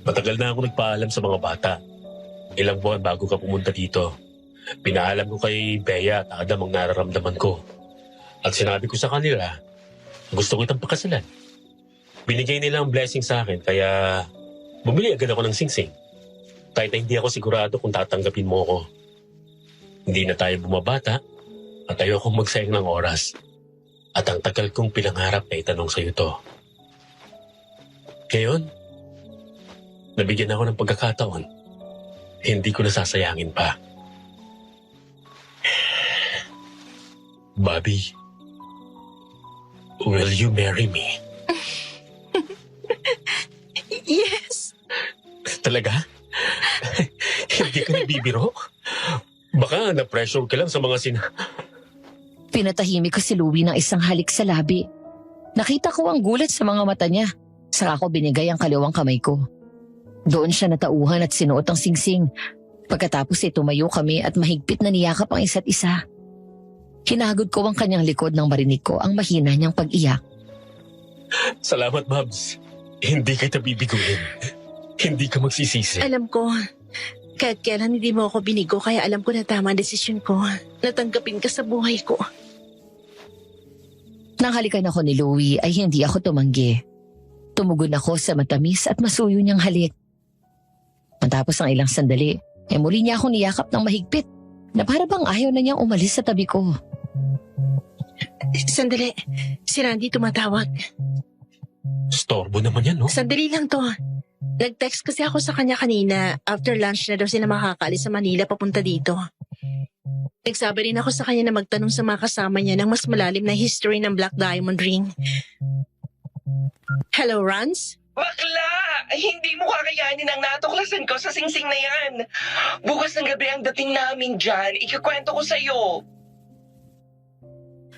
Matagal na ako nagpaalam sa mga bata. Ilang buwan bago ka pumunta dito. Pinaalam ko kay Bea at Adam ang nararamdaman ko. At sinabi ko sa kanila, gusto ko itang pakasalan. Binigay nila ang blessing sa akin kaya bumili agad ako ng singsing. Kahit na hindi ako sigurado kung tatanggapin mo ako. Hindi na tayo bumabata at ayokong magsayang ng oras. At ang tagal kong pinangarap na itanong sa iyo to. Ngayon, nabigyan ako ng pagkakataon. Hindi ko nasasayangin pa. Bobby, will you marry me? Yes. Talaga? Hindi ka nabibiro? Baka na-pressure ka lang sa mga Pinatahimik ko si Louie ng isang halik sa labi. Nakita ko ang gulat sa mga mata niya. Saka ko binigay ang kaliwang kamay ko. Doon siya natauhan at sinuot ang singsing. Pagkatapos ay tumayo kami at mahigpit na niyakap ang isa't isa. Hinagod ko ang kanyang likod nang marinig ko ang mahina niyang pag-iyak. Salamat, Babs. Hindi kita bibiguin. Hindi ka magsisisi. Alam ko, kahit kailan hindi mo ako binigo, kaya alam ko na tama ang desisyon ko. Natanggapin ka sa buhay ko. Nang halikan ako ni Louie ay hindi ako tumanggi. Tumugon ako sa matamis at masuyo niyang halik. Matapos ang ilang sandali, muli niya akong niyakap ng mahigpit na para bang ayaw na niyang umalis sa tabi ko. Sandali, si Randy tumatawag. Storbo naman yan, no? Sandali lang to. Nag-text kasi ako sa kanya kanina. After lunch na daw sila makakaalis sa Manila papunta dito. Nagsabi rin ako sa kanya na magtanong sa mga kasama niya ng mas malalim na history ng Black Diamond Ring. Hello, Rans? Bakla! Hindi mo kakayanin ang natuklasan ko sa singsing na yan. Bukas ng gabi ang dating namin dyan. Ikikwento ko sa'yo.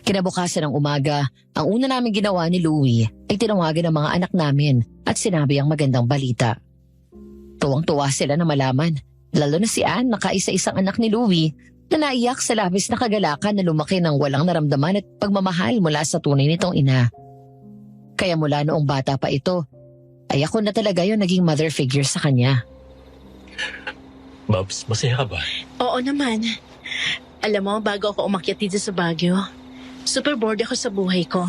Kinabukasan ng umaga, ang una namin ginawa ni Louie ay tinawagan ang mga anak namin at sinabi ang magandang balita. Tuwang-tuwa sila na malaman, lalo na si Anne na kaisa-isang anak ni Louie na naiyak sa labis na kagalakan na lumaki ng walang naramdaman at pagmamahal mula sa tunay nitong ina. Kaya mula noong bata pa ito, ay ako na talaga yung naging mother figure sa kanya. Babs, masaya ka ba? Oo naman. Alam mo, bago ako umakyat dito sa Baguio, super bored ako sa buhay ko.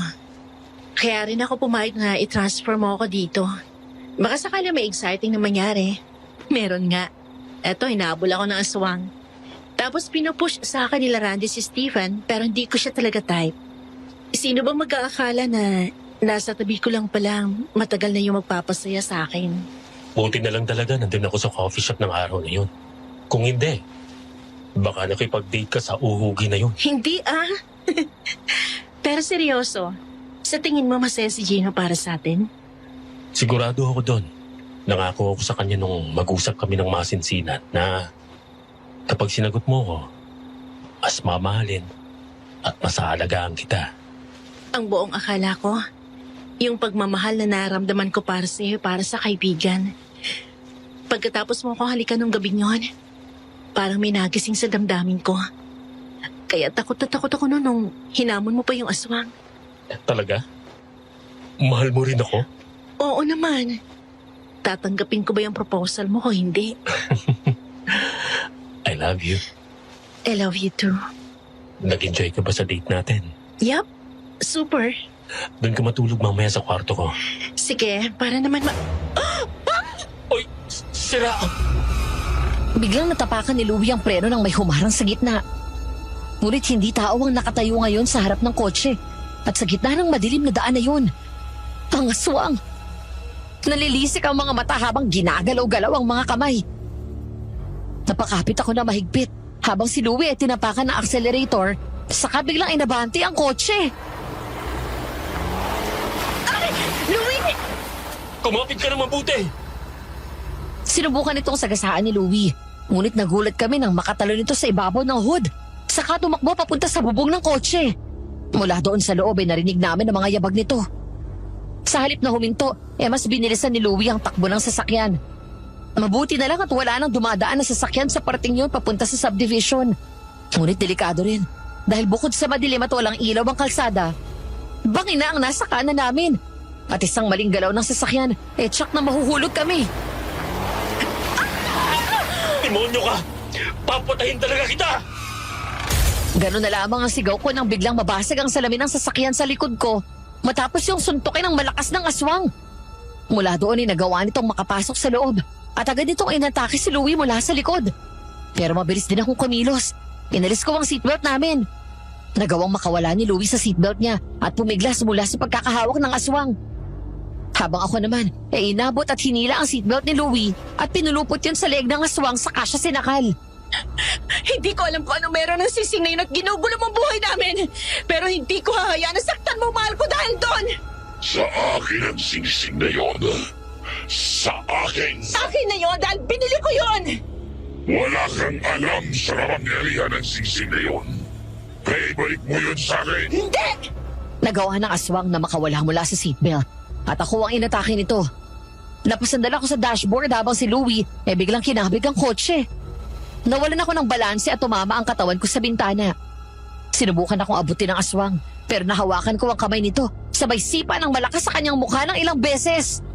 Kaya rin ako pumayag na i-transfer mo ako dito. Baka sakala may exciting na mangyari. Meron nga. Eto, hinabol ako ng aswang. Tapos pinupush sa akin nila Randy si Stephen pero hindi ko siya talaga type. Sino bang mag-aakala na nasa tabi ko lang pala matagal na yung magpapasaya sa akin? Buti na lang talaga nandun ako sa coffee shop ng araw na yun. Kung hindi, baka nakipag-date ka sa uhugi na yun. Hindi ah. Pero seryoso, sa tingin mo masaya si Gino para sa atin? Sigurado ako doon. Nangako ako sa kanya nung mag-usap kami ng masinsinan na kapag sinagot mo ko, mas mamahalin at masaalagaan kita. Ang buong akala ko, yung pagmamahal na naramdaman ko para sa iyo, para sa kaibigan. Pagkatapos mo ko halikan nung gabing yon, parang may nagising sa damdamin ko. Kaya takot na takot ako noon nung hinamon mo pa yung aswang. Talaga? Mahal mo rin ako? Oo naman. Tatanggapin ko ba yung proposal mo o hindi? I love you. I love you too. Nag-enjoy ka ba sa date natin? Yup, super. Doon ka matulog mamaya sa kwarto ko. Sige, para naman Oy, sira! Biglang natapakan ni Louie ang preno ng may humarang sa gitna. Ngunit hindi tao ang nakatayo ngayon sa harap ng kotse at sa gitna ng madilim na daan na yun. Ang aswang! Nalilisik ang mga mata habang ginagalaw-galaw ang mga kamay. Napakapit ako na mahigpit habang si Louie ay tinapakan ng accelerator saka biglang inabante ang kotse. Ay! Louie! Kumapit ka naman buti! Sinubukan itong sagasaan ni Louie. Ngunit nagulat kami nang makatalo nito sa ibabaw ng hood. Saka tumakbo papunta sa bubong ng kotse. Mula doon sa loob ay narinig namin ang mga yabag nito. Sa halip na huminto, mas binilisan ni Louie ang takbo ng sasakyan. Mabuti na lang at wala nang dumadaan na sasakyan sa parting yun papunta sa subdivision. Ngunit delikado rin. Dahil bukod sa madilim at walang ilaw ang kalsada, bangin na ang nasa kanan namin. At isang maling galaw ng sasakyan, tsak na mahuhulog kami. Demonyo ka! Papatayin talaga kita! Ganun na lamang ang sigaw ko nang biglang mabasag ang salamin ng sasakyan sa likod ko matapos yung suntukin ng malakas ng aswang. Mula doon ay nagawa nitong makapasok sa loob at agad nitong inatake si Louie mula sa likod. Pero mabilis din akong kumilos. Inalis ko ang seatbelt namin. Nagawang makawala ni Louie sa seatbelt niya at pumiglas mula sa pagkakahawak ng aswang. Habang ako naman inabot at hinila ang seatbelt ni Louie at pinulupot yun sa leeg ng aswang saka siya sinakal. Hindi ko alam kung ano meron ng sising na yun at ginugulo mong buhay namin. Pero hindi ko hahayaan na saktan mo mahal ko dahil doon. Sa akin ang singsing na yon. Sa akin! Sa akin na yun dahil binili ko yun. Wala kang alam sa kapangyarihan ng singsing na yon. Kaya ibalik mo yun sa akin. Hindi! Nagawa ng aswang na makawala mula sa seatbelt at ako ang inatake nito. Napasandal ako sa dashboard habang si Louie biglang kinabig ang kotse. Nawalan ako ng balanse at tumama ang katawan ko sa bintana. Sinubukan akong abutin ng aswang pero nahawakan ko ang kamay nito. Sabay sipa ng malakas sa kanyang mukha ng ilang beses.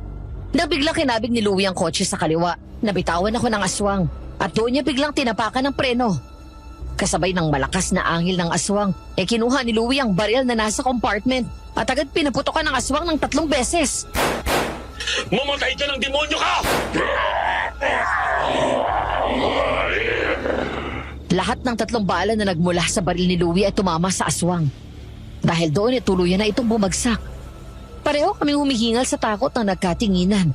Nang biglang kinabig ni Louie ang kotse sa kaliwa, nabitawan ako ng aswang at doon niya biglang tinapakan ng preno. Kasabay ng malakas na angil ng aswang, kinuha ni Louie ang baril na nasa compartment at agad pinaputokan ng aswang ng 3 beses. Mamatay ka ng demonyo ka! Lahat ng 3 bala na nagmula sa baril ni Louie ay tumama sa aswang. Dahil doon tuluyan na itong bumagsak. Pareho kaming humihingal sa takot ng nagkatinginan.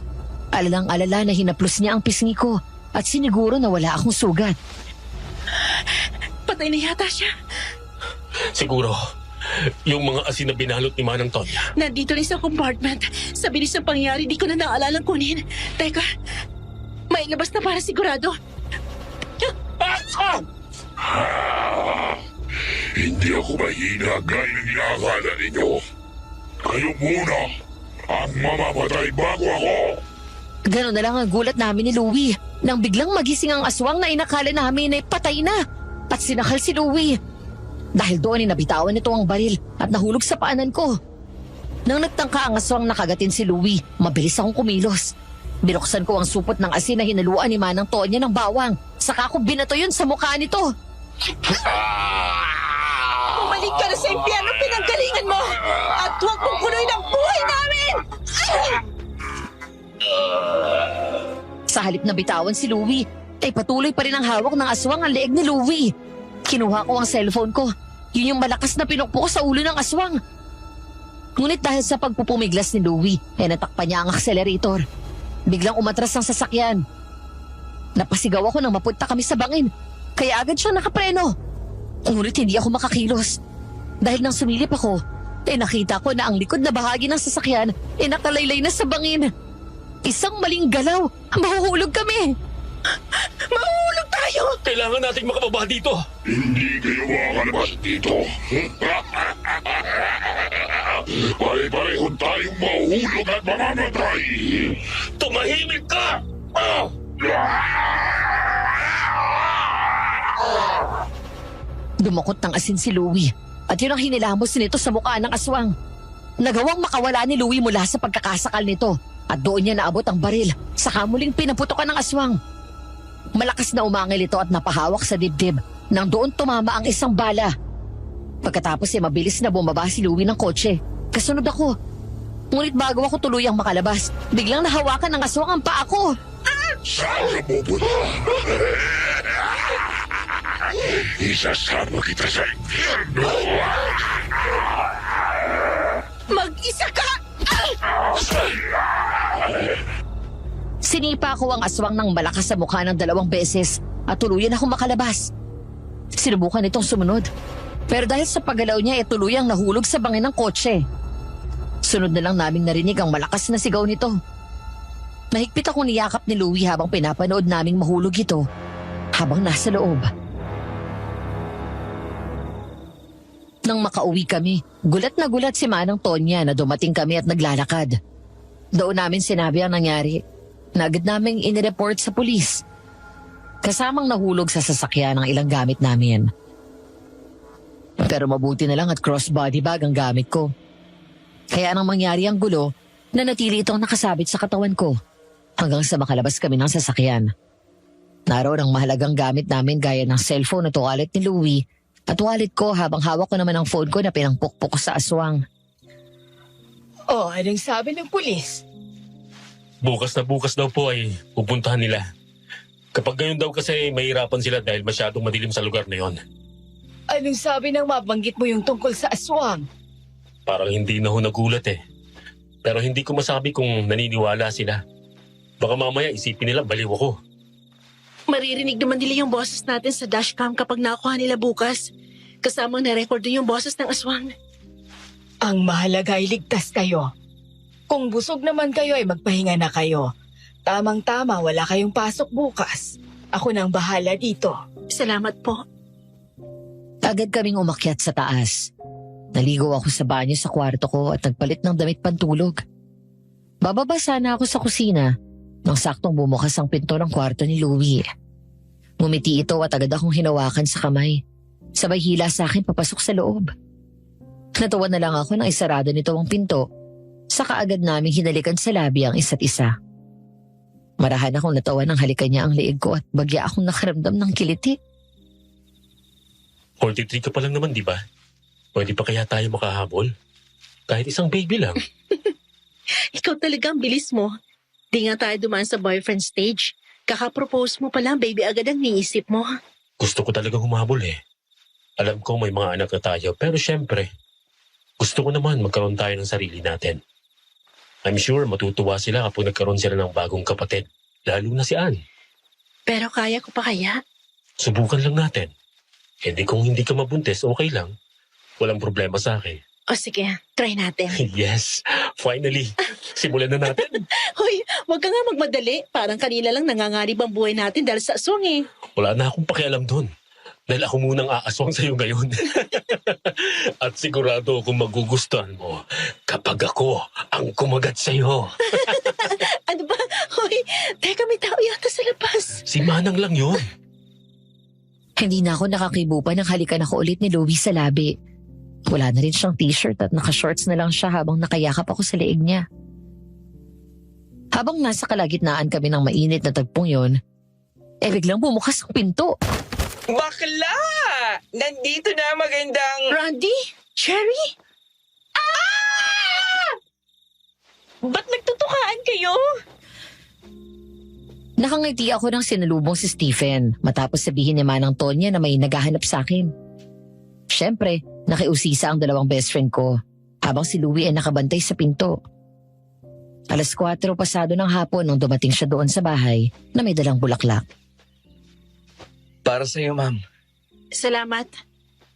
Alalang-alala na hinaplos niya ang pisngi ko at siniguro na wala akong sugat. Patay na yata siya. Siguro, yung mga asin na binalot ni Manang Tonya. Nandito rin sa compartment. Sa bilis ng pangyari, di ko na naalalang kunin. Teka, may labas na para sigurado. Hindi ako mahina gaya ng inaakala ninyo. Kayo muna ang mamamatay bago ako. Ganon na lang ang gulat namin ni Louie nang biglang magising ang aswang na inakala namin ay patay na at sinakal si Louie. Dahil doon nabitawan nito ang baril at nahulog sa paanan ko. Nang nagtangka ang aswang nakagatin si Louie, mabilis akong kumilos. Binuksan ko ang supot ng asin na hinaluan ni Manang Tonya ng bawang. Saka ko binato yun sa mukha nito. Bumalik ka na sa impyerno, pinanggalingan mo! At huwag mong punoy ng buhay namin! Sa halip na bitawan si Louie, patuloy pa rin ang hawak ng aswang ang leeg ni Louie. Kinuha ko ang cellphone ko. Yun yung malakas na pinukpo ko sa ulo ng aswang. Ngunit dahil sa pagpupumiglas ni Louie, natakpan niya ang accelerator. Biglang umatras ang sasakyan. Napasigaw ako nang mapunta kami sa bangin. Kaya agad siyang nakapreno. Ngunit hindi ako makakilos. Dahil nang sumilip ako, nakita ko na ang likod na bahagi ng sasakyan nakalaylay na sa bangin. Isang maling galaw, mahuhulog kami. Mahuhulog tayo! Kailangan nating makababa dito. Hindi kayo makakalabas dito. Pare-pareho tayong mahuhulog at mamamatay. Tumahimik ka! Dumakot ng asin si Louie at yun ang hinilamos nito sa mukha ng aswang. Nagawang makawala ni Louie mula sa pagkakasakal nito at doon niya naabot ang baril. Saka muling pinaputokan ng aswang. Malakas na umangil ito at napahawak sa dibdib nang doon tumama ang isang bala. Pagkatapos mabilis na bumaba si Louie ng kotse. Kasunod ako. Ngunit bago ako tuluyang makalabas, biglang nahawakan ng aswang ang paa ko. Saan ka pupunta? Isasama kita sa impyerno. Mag-isa ka! Sinipa ko ang aswang ng malakas sa mukha ng 2 beses at tuluyan akong makalabas. Sinubukan itong sumunod. Pero dahil sa paggalaw niya tuluyang nahulog sa bangin ng kotse. Sunod na lang naming narinig ang malakas na sigaw nito. Mahigpit akong niyakap ni Louie habang pinapanood naming mahulog ito habang nasa loob. Nang makauwi kami, gulat na gulat si Manang Tonya na dumating kami at naglalakad. Doon namin sinabi ang nangyari. Na agad naming inireport sa pulis. Kasamang nahulog sa sasakyan ang ilang gamit namin. Pero mabuti na lang at crossbody bag ang gamit ko. Kaya nang mangyari ang gulo, nanatili itong nakasabit sa katawan ko hanggang sa makalabas kami ng sasakyan. Naroon ang mahalagang gamit namin gaya ng cellphone at wallet ni Louie at wallet ko habang hawak ko naman ang phone ko na pinangpukpok ko sa aswang. Oh, anong sabi ng pulis? Bukas na bukas daw po ay pupuntahan nila. Kapag ganyan daw kasi mahirapan sila dahil masyadong madilim sa lugar na yon. Anong sabi ng mabanggit mo yung tungkol sa aswang? Parang hindi na ho nagulat eh. Pero hindi ko masabi kung naniniwala sila. Baka mamaya isipin nila baliw ako. Maririnig naman nila yung boses natin sa dashcam kapag nakuha nila bukas. Kasamang na-record din yung boses ng aswang. Ang mahalaga ay ligtas kayo. Kung busog naman kayo ay magpahinga na kayo. Tamang-tama, wala kayong pasok bukas. Ako nang bahala dito. Salamat po. Agad kaming umakyat sa taas. Naligo ako sa banyo sa kwarto ko at nagpalit ng damit pantulog. Bababa sana ako sa kusina nang saktong bumukas ang pinto ng kwarto ni Louie. Ngumiti ito at agad akong hinawakan sa kamay. Sabay hila sa akin papasok sa loob. Natawa na lang ako nang isarado nito ang pinto. Saka agad naming hinalikan sa labi ang isa't isa. Marahan akong natawa ng halikan niya ang liig ko at bagya akong nakaramdam ng kiliti. 43 ka pa lang naman, di ba? Pwede pa kaya tayo makahabol? Kahit isang baby lang. Ikaw talaga ang bilis mo. Di nga tayo dumaan sa boyfriend stage. Kaka-propose mo pa lang, baby agad ang niisip mo. Gusto ko talagang humabol eh. Alam ko may mga anak na tayo, pero syempre, gusto ko naman magkaroon tayo ng sarili natin. I'm sure matutuwa sila kapag nagkaroon sila ng bagong kapatid, lalo na si Ann. Pero kaya ko pa kaya? Subukan lang natin. Hindi kung hindi ka mabuntis, okay lang. Walang problema sa akin. O sige, try natin. Yes, finally. Simulan na natin. Hoy, wag ka nga magmadali. Parang kanila lang nangangarib ang buhay natin dahil sa aswang eh. Wala na akong pakialam doon. Dahil ako munang aaswang sa'yo ngayon. At sigurado akong magugustuhan mo kapag ako ang kumagat sa'yo. Ano ba? Hoy, teka may tao yata sa labas. Si Manang lang yun. Hindi na ako nakakibo pa nang halikan ako ulit ni Louie sa labi. Wala na rin siyang t-shirt at naka-shorts na lang siya habang nakayakap ako sa leeg niya. Habang nasa kalagitnaan kami ng mainit na tagpong yon, biglang bumukas ang pinto. Bakla! Nandito na magandang... Randy? Cherry? Ba't nagtutukaan kayo? Nakangiti ako nang sinalubong si Stephen matapos sabihin ni Manang Tonya na may naghahanap sa akin. Siyempre, nakiusisa ang dalawang best friend ko habang si Louie ay nakabantay sa pinto. 4:00 pasado ng hapon nang dumating siya doon sa bahay na may dalang bulaklak. Para sa'yo, ma'am. Salamat.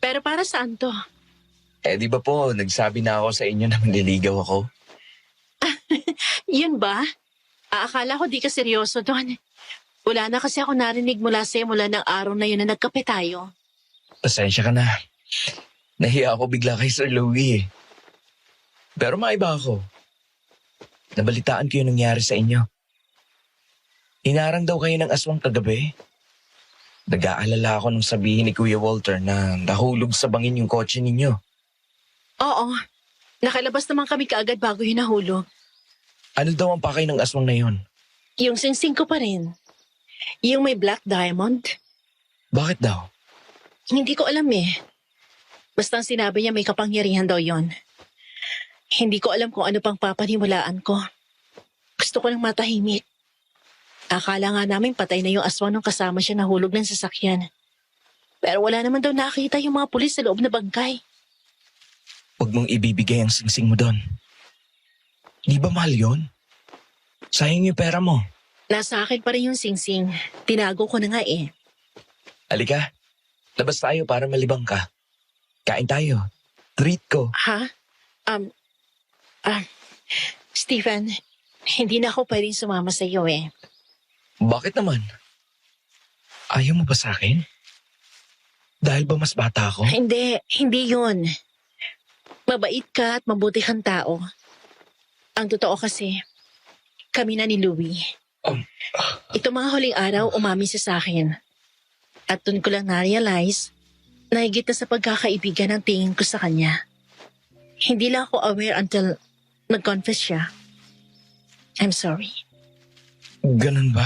Pero para saan to? Di ba po, nagsabi na ako sa inyo na manliligaw ako? Yun ba? Akala ko di ka seryoso doon. Wala na kasi ako narinig mula sa'yo mula ng araw na yun na nagkape tayo. Pasensya ka na. Nahiya ako bigla kay Sir Louie. Pero maiba ako. Nabalitaan ko yung nangyari sa inyo. Hinarang daw kayo ng aswang kagabi. Nag-aalala ako nung sabihin ni Kuya Walter na nahulog sa bangin yung kotse ninyo. Oo. Nakalabas naman kami kaagad bago yun nahulog. Ano daw ang pakay ng aswang na yon? Yung singsing ko pa rin. Yung may black diamond. Bakit daw? Hindi ko alam eh. Basta ang sinabi niya may kapangyarihan daw yon. Hindi ko alam kung ano pang papaniwalaan ko. Gusto ko lang matahimik. Akala nga namin patay na yung aswang nung kasama siya nahulog ng sasakyan. Pero wala naman daw nakita yung mga pulis sa loob na bangkay. Huwag mong ibibigay ang singsing mo doon. Di ba mahal yun? Sayang yung pera mo. Nasa akin pa rin yung singsing. Tinago ko na nga eh. Halika, labas tayo para malibang ka. Kain tayo. Treat ko. Ha? Stephen, hindi na ako pwedeng sumama sa iyo eh. Bakit naman? Ayaw mo ba sa akin? Dahil ba mas bata ako? Hindi yun. Mabait ka at mabuti kang tao. Ang totoo kasi, kami na ni Louie. Ito mga huling araw, umami siya sa akin. At dun ko lang na-realize na higit na sa pagkakaibigan ang tingin ko sa kanya. Hindi lang ako aware until nag-confess siya. I'm sorry. Ganun ba?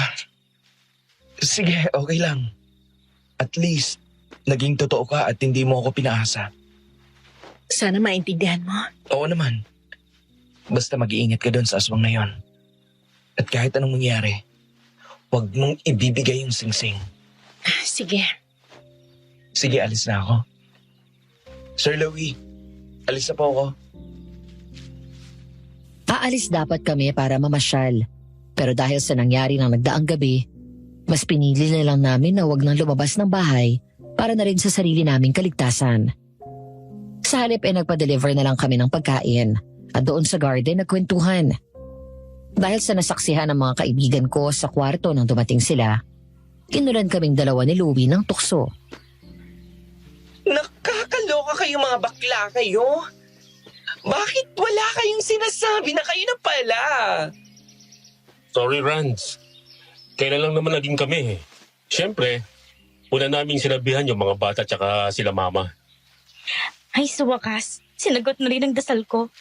Sige, okay lang. At least, naging totoo ka at hindi mo ako pinaasa. Sana maintindihan mo. Oo naman. Basta mag-iingat ka doon sa aswang na yon. At kahit anong mangyari, huwag mong ibibigay yung singsing. Sige. Sige, alis na ako. Sir Louie, alis na po ako. Aalis dapat kami para mamasyal. Pero dahil sa nangyari ng nagdaang gabi, mas pinili na lang namin na huwag nang lumabas ng bahay para na rin sa sarili naming kaligtasan. Sa halip nagpa-deliver na lang kami ng pagkain at doon sa garden nagkwentuhan. Dahil sa nasaksihan ng mga kaibigan ko sa kwarto nang dumating sila, kinulan kaming dalawa ni Louie ng tukso. Nakakaloka kayo mga bakla kayo. Bakit wala kayong sinasabi na kayo na pala? Sorry, Ranz. Kailan lang naman naging kami. Siyempre, una naming sinabihan yung mga bata tsaka sila mama. Ay, sa wakas, sinagot na rin ang dasal ko.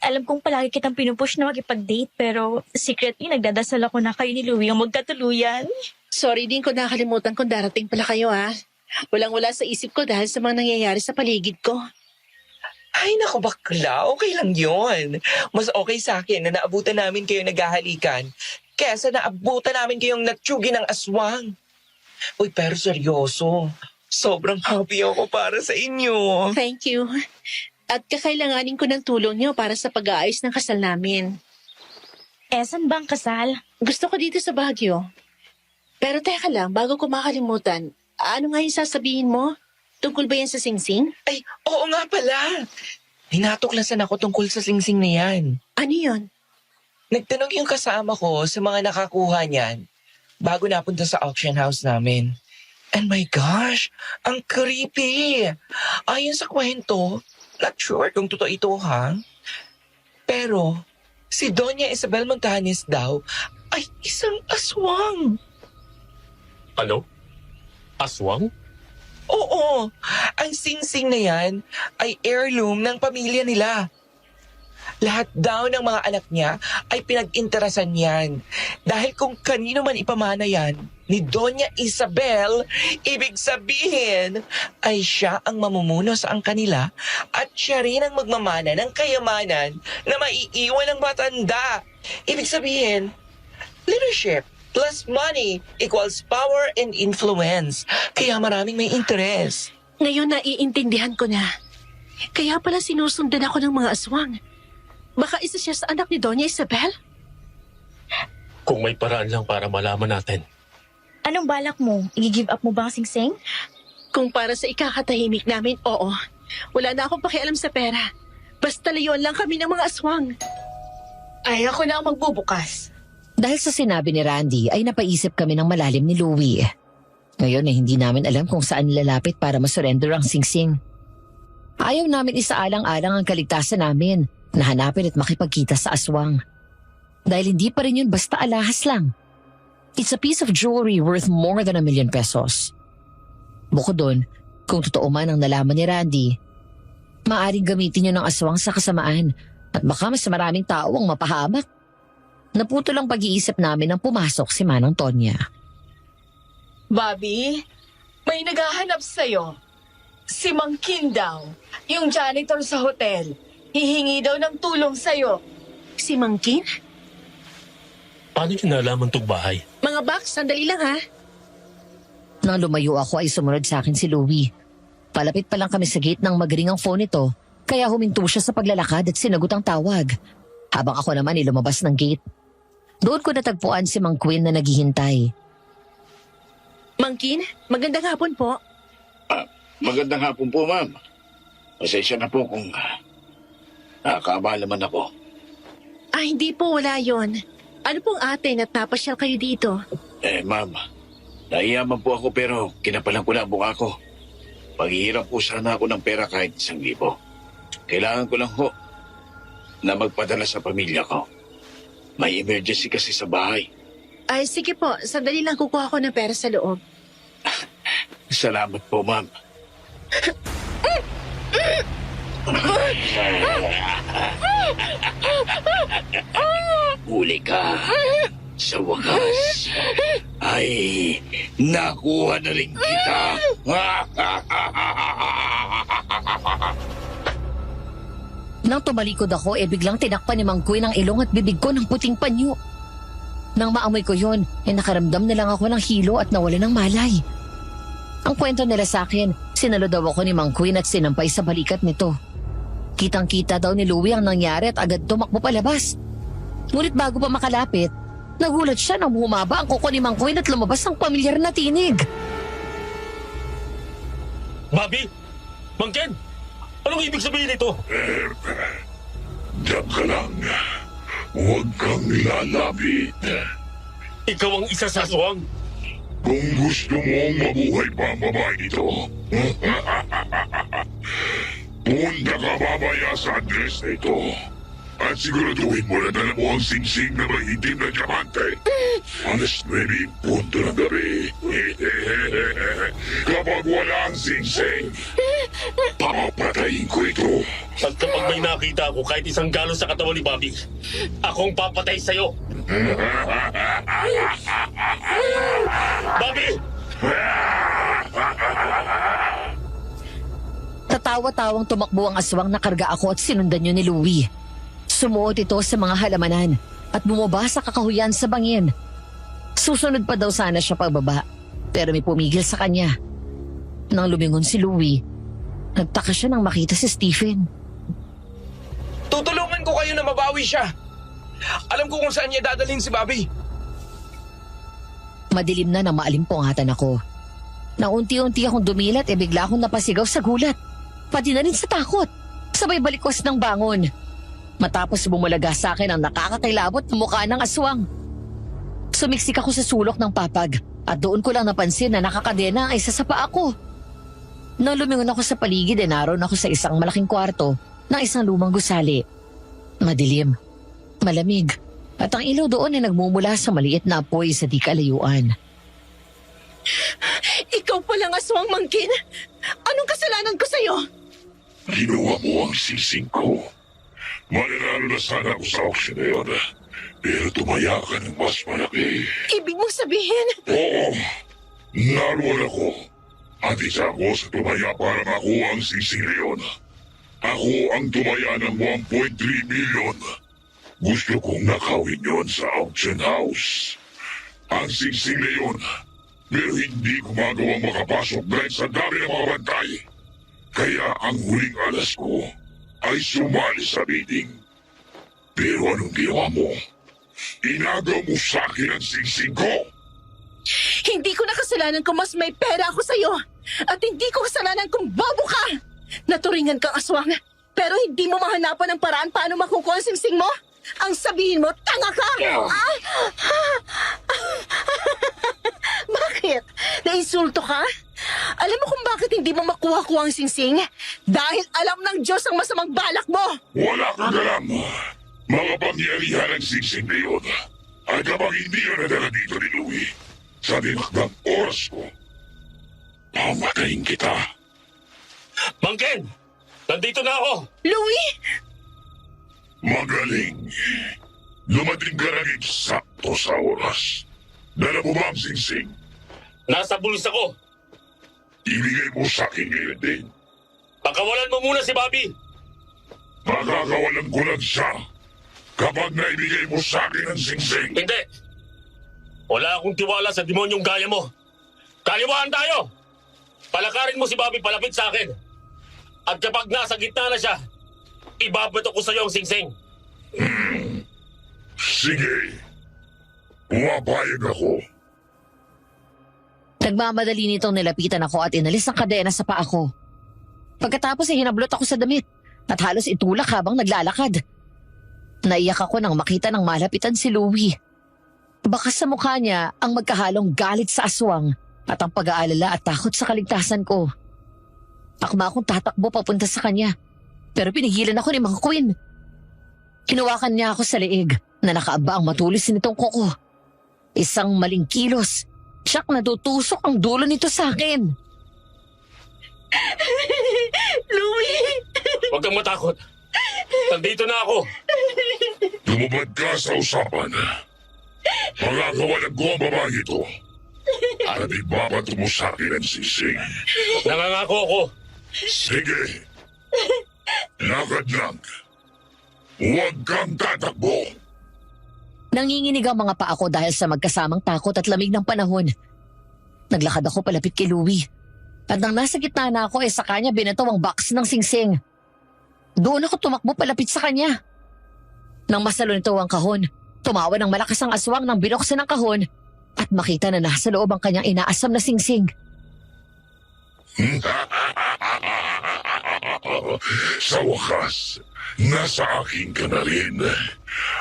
Alam kong palagi kitang pinupush na makipag-date, pero secretly nagdadasal ako na kayo ni Louie ang magkatuluyan. Sorry din kung nakalimutan kung darating pala kayo ha. Walang-wala sa isip ko dahil sa mga nangyayari sa paligid ko. Ay, naku bakla, okay lang yon. Mas okay sa akin na naabutan namin kayo naghahalikan kesa naabutan namin kayong natsugi ng aswang. Uy, pero seryoso, sobrang happy ako para sa inyo. Thank you. At kakailanganin ko ng tulong niyo para sa pag-aayos ng kasal namin. Saan ba ang kasal? Gusto ko dito sa Baguio. Pero teka lang, bago ko makalimutan, ano nga yung sasabihin mo? Tungkol ba yan sa singsing? Ay, oo nga pala. Hinatuklasan ako tungkol sa singsing na yan. Ano yun? Nagtanong yung kasama ko sa mga nakakuha niyan bago napunta sa auction house namin. And my gosh, ang creepy. Ayon sa kwento, not sure kung totoo ito ha. Pero si Doña Isabel Montañez daw ay isang aswang. Ano? Aswang? Oo, ang singsing na yan ay heirloom ng pamilya nila. Lahat daw ng mga anak niya ay pinag-interasan yan. Dahil kung kanino man ipamana yan, ni Doña Isabel, ibig sabihin ay siya ang mamumuno sa ang kanila at siya rin ang magmamana ng kayamanan na maiiwan ng matanda. Ibig sabihin, leadership plus money equals power and influence. Kaya maraming may interes. Ngayon naiintindihan ko na. Kaya pala sinusundan ako ng mga aswang. Baka isa siya sa anak ni Doña Isabel? Kung may paraan lang para malaman natin. Anong balak mo? I-give up mo ba ang singsing? Kung para sa ikakatahimik namin, oo. Wala na akong pakialam sa pera. Basta layon lang kami ng mga aswang. Ay, ako na ang magbubukas. Dahil sa sinabi ni Randy ay napaisip kami ng malalim ni Louie. Ngayon ay hindi namin alam kung saan lalapit para masurrender ang singsing. Ayaw namin isaalang-alang ang kaligtasan namin na hanapin at makipagkita sa aswang. Dahil hindi pa rin yun basta alahas lang. It's a piece of jewelry worth more than 1 million pesos. Bukod doon, kung totoo man ang nalaman ni Randy, maaring gamitin yun ng aswang sa kasamaan at baka mas maraming tao ang mapahamak. Naputo lang pag-iisip namin nang pumasok si Manang Tonya. Bobby, may naghahanap sa'yo. Si Mang Kin daw, yung janitor sa hotel. Hihingi daw ng tulong sa'yo. Si Mangkin? Paano niyo nalaman tong bahay? Mga Bax, sandali lang ha. Nang lumayo ako ay sumunod sa akin si Louie. Palapit pa lang kami sa gate nang magring ang phone nito, kaya huminto siya sa paglalakad at sinagot ang tawag. Habang ako naman ay lumabas ng gate. Doon ko natagpuan si Mang Quinn na naghihintay. Mangkin, magandang hapon po. Magandang hapon po, ma'am. Pasensya na po kung nakakaabala man ako. Hindi po, wala yon. Ano pong ate na napasyal kayo dito? Ma'am, naiyaman po ako pero kinapalan ko na ang buka ko. Paghihiram po sana ako ng pera kahit 1,000. Kailangan ko lang ho na magpadala sa pamilya ko. May emergency kasi sa bahay. Ay, sige po. Sandali lang kukuha ko ng pera sa loob. Salamat po, ma'am. Huli ka. Sa wakas, ay nakuha na rin kita. Nang tumalikod ako, biglang tinakpan ni Mang Quinn ang ilong at bibig ko ng puting panyo. Nang maamoy ko yun, nakaramdam na lang ako ng hilo at nawala ng malay. Ang kwento nila sa akin, sinalo daw ako ni Mang Quinn at sinampay sa balikat nito. Kitang-kita daw ni Louie ang nangyari at agad tumakbo palabas. Ngunit bago pa makalapit, nagulat siya nang humaba ang kuko ni Mang Quinn at lumabas ang pamilyar na tinig. Bobby! Mangkin! Anong ibig sabihin nito? Diyan ka lang. Huwag kang lalapit. Ikaw ang isa sa aswang. Kung gusto mong mabuhay pa ang babae nito, punta ka babaya sa address na ito. At siguraduhin mo na dala mo ang singsing na may itim na diamante. Alas 9 punto ng gabi. Kapag wala ang singsing, papatayin ko ito. At kapag may nakita ako kahit isang galon sa katawan ni Bobby, akong papatay sa'yo. Bobby! Tatawa-tawang tumakbo ang aswang na karga ako at sinundan niyo ni Louie. Sumuot ito sa mga halamanan at bumaba sa kakahuyan sa bangin. Susunod pa daw sana siya pababa, pero may pumigil sa kanya. Nang lumingon si Louie, nagtaka siya nang makita si Stephen. Tutulungan ko kayo na mabawi siya. Alam ko kung saan niya dadalhin si Bobby. Madilim na nang maalimpungatan ako. Nang unti-unti akong dumilat bigla akong napasigaw sa gulat. Pati na rin sa takot. Sabay balikwas ng bangon. Matapos bumulaga sa akin ang nakakakilabot na mukha ng aswang. Sumiksik ako sa sulok ng papag at doon ko lang napansin na nakakadena ang isa sa paa ko. Nang lumingon ako sa paligid naroon ako sa isang malaking kwarto ng isang lumang gusali. Madilim, malamig, at ang ilaw doon ay nagmumula sa maliit na apoy sa di kalayuan. Ikaw palang aswang mangkin? Anong kasalanan ko sa'yo? Ginawa mo ang singsing ko. Mananalo na sana ako sa auction na yun. Pero tumaya ka ng mas malaki. Ibig mong sabihin, Oo, naroon ako. At isa ako sa tumaya para makuha ang singsing na yun. Ako ang tumaya ng 1.3 million. Gusto kong nakawin yon sa auction house. Ang singsing na yun, pero hindi ko magawang makapasok dahil sa dami ng mga bantay. Kaya ang huling alas ko ay sumali sa bidding. Pero anong ginawa mo? Inagaw mo sa akin ang singsing ko. hindi ko na kasalanan kung mas may pera ako sa'yo. At hindi ko kasalanan kung bobo ka. Naturingan kang aswang, pero hindi mo mahanapan ng paraan paano makukuha ang singsing mo? Ang sabihin mo, tanga ka! Ah! Bakit? Nainsulto ka? Alam mo kung bakit hindi mo makuha-kuha ang singsing? Dahil alam ng Diyos ang masamang balak mo! Wala kang alam. Mga pangyarihan ng singsing na yun. At kapag hindi ka nadala dito ni Louie, sa dinakdang oras ko, pamatayin kita. Mangkin! Nandito na ako! Louie! Magaling. Lumating ka na eksakto sa oras. Dala mo ba ang singsing? Nasa bulis ako! Ibigay mo sa akin ngayon din. Pakawalan mo muna si Bobby! Makakawalan ko lang siya kapag naibigay mo sa akin ang singsing. Hindi! Wala akong tiwala sa demonyong gaya mo. Kaliwaan tayo! Palakarin mo si Bobby palapit sa akin. At kapag nasa gitna na siya, ibabato ko sa iyo ang singsing. Sige. Pumapayag ako. Nagmamadali nitong nilapitan ako at inalis ang kadena sa paa ko. Pagkatapos ay hinablot ako sa damit at halos itulak habang naglalakad. Naiyak ako nang makita ng malapitan si Louie. Baka sa mukha niya ang magkahalong galit sa aswang at ang pag-aalala at takot sa kaligtasan ko. Akma akong tatakbo papunta sa kanya, pero pinigilan ako ni Mang Queen. Hinawakan niya ako sa leeg na nakaaba ang matulis nitong kuko. Isang maling kilos, tiyak na tutusok ang dulo nito sa akin. Louie! Huwag kang matakot. Nandito na ako. Tumubad ka sa usapan. Pagkakawalan ko ang babae ito. At ibabato mo sa akin ang singsing. Nangangako ako. Sige. Lakad lang. Huwag kang tatakbo. Nanginginig ang mga paa ko dahil sa magkasamang takot at lamig ng panahon. Naglakad ako palapit kay Louie. At nang nasa gitna na ako sa kanya binato ang box ng singsing. Doon ako tumakbo palapit sa kanya. Nang masalo nito ang kahon, tumawa ng malakas ang aswang nang binuksan ang kahon at makita na nasa loob ang kanyang inaasam na singsing. Sa wakas, nasa akin ka na rin.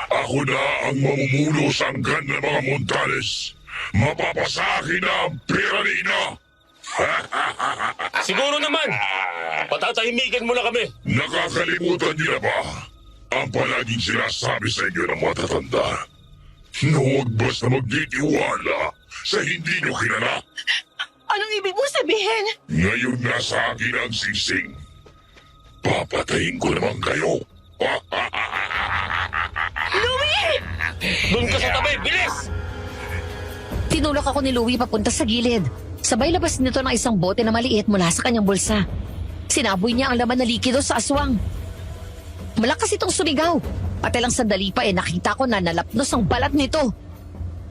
Ako na ang mamumuno sa hanggan ng mga Montales. Mapapasakin na ang pera ni Ina. Siguro naman. Patatahimikin mo na kami. Nakakalimutan niyo na ba? Ang palaging sinasabi sa inyo ng matatanda na huwag basta magtitiwala sa hindi nyo kilala. Anong ibig mo sabihin? Ngayon nasa akin ang singsing. Papatayin ko naman kayo. Doon ka sa tabi! Bilis! Tinulak ako ni Louie papunta sa gilid. Sabay labas nito ng isang bote na maliit mula sa kanyang bulsa. Sinaboy niya ang laman na likido sa aswang. Malakas itong sumigaw. Pati lang sandali pa nakita ko na nalapnos ang balat nito.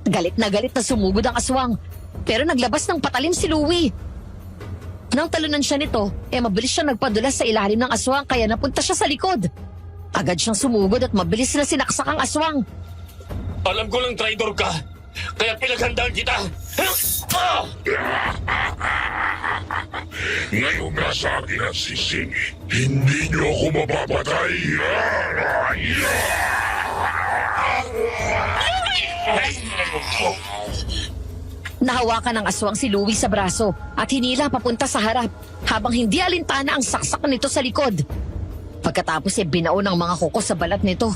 Galit na sumugod ang aswang. Pero naglabas ng patalim si Louie. Nang talunan siya nito, mabilis siya nagpadulas sa ilalim ng aswang kaya napunta siya sa likod. Agad siyang sumugod at mabilis na sinaksak ang aswang. Alam ko lang traidor ka. Kaya pinaghandaan kita. Ngayon nasa akin ang singsing. Hindi nyo ako mapapatay. Nahawakan ng aswang si Louie sa braso at hinila papunta sa harap habang hindi alintana ang saksak nito sa likod. Pagkatapos binao ng mga kuko sa balat nito.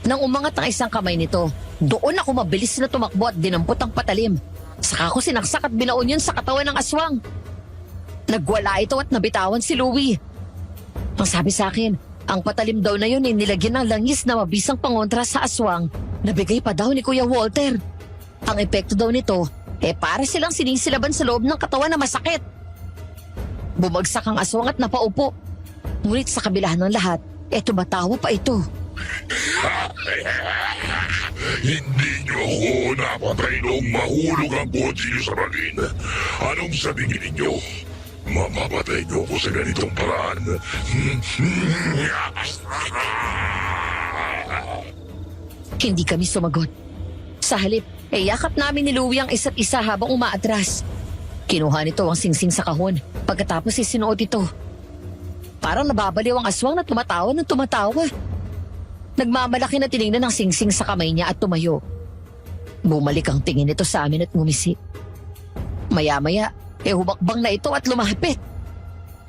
Nang umangat ang isang kamay nito, doon ako mabilis na tumakbo at dinampot ang patalim. Saka ko sinaksak at binaon yun sa katawan ng aswang. Nagwala ito at nabitawan si Louie. Ang sabi sa akin, ang patalim daw na yun nilagyan ng langis na mabisang pangontra sa aswang na bigay pa daw ni Kuya Walter. Ang epekto daw nito, para silang sinisilaban sa loob ng katawan na masakit. Bumagsak ang aswang at napaupo. Ngunit sa kabila ng lahat, tumatawa pa ito. Hindi nyo ako napatay noong mahulog ang kotse nyo sa bagin. Anong sa tingin ninyo? Mamapatay nyo ako sa ganitong paraan. Hindi kami sumagot. Sa halip, yakap namin ni Louie ang isa't isa habang umaatras. Kinuha nito ang singsing sa kahon. Pagkatapos sinuot ito. Parang nababaliw ang aswang na tumatawa ng tumatawa. Nagmamalaki na tinignan ng singsing sa kamay niya at tumayo. Bumalik ang tingin nito sa amin at ngumisi. Maya-maya, humakbang na ito at lumapit.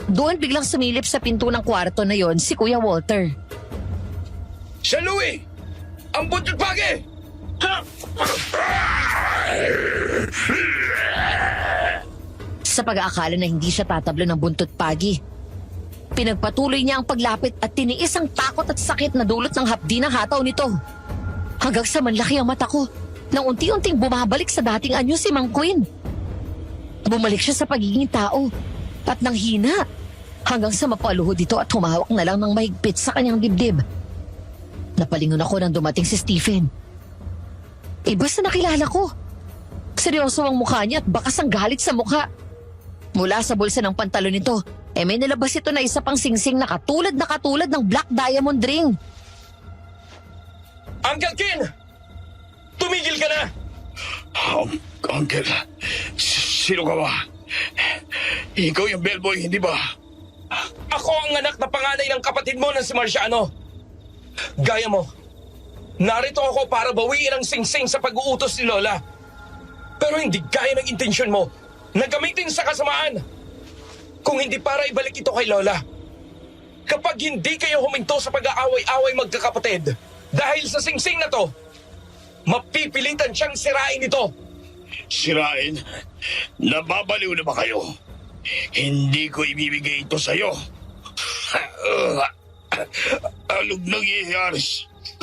Doon biglang sumilip sa pinto ng kwarto na yon si Kuya Walter. Siya, Louie! Ang buntot pagi! Sa pag-aakala na hindi siya tatablo ng buntot pagi, pinagpatuloy niya ang paglapit at tiniis ang takot at sakit na dulot ng hapdi ng hataw nito. Hanggang sa manlaki ang mata ko nang unti-unting bumabalik sa dating anyo si Mang Queen. Bumalik siya sa pagiging tao at nanghina hanggang sa mapaluhod ito at humawak na lang ng mahigpit sa kanyang dibdib. Napalingon ako nang dumating si Stephen. Basta nakilala ko. Seryoso ang mukha niya at bakas ang galit sa mukha. Mula sa bulsa ng pantalon nito, may nilabas ito na isa pang singsing na katulad ng black diamond ring. Uncle Ken! Tumigil ka na! Uncle, sino ka ba? Ikaw yung bellboy, hindi ba? Ako ang anak na panganay ng kapatid mo na si Marciano. Gaya mo, narito ako para bawiin ang singsing sa pag-uutos ni Lola. Pero hindi gaya ng intensyon mo na gamitin sa kasamaan. Kung hindi para ibalik ito kay Lola. Kapag hindi kayo huminto sa pag-aaway-away magkakapatid, dahil sa singsing na to, mapipilitan siyang sirain ito. Sirain? Nababaliw na ba kayo? Hindi ko ibibigay ito sa'yo. Anong nangyayari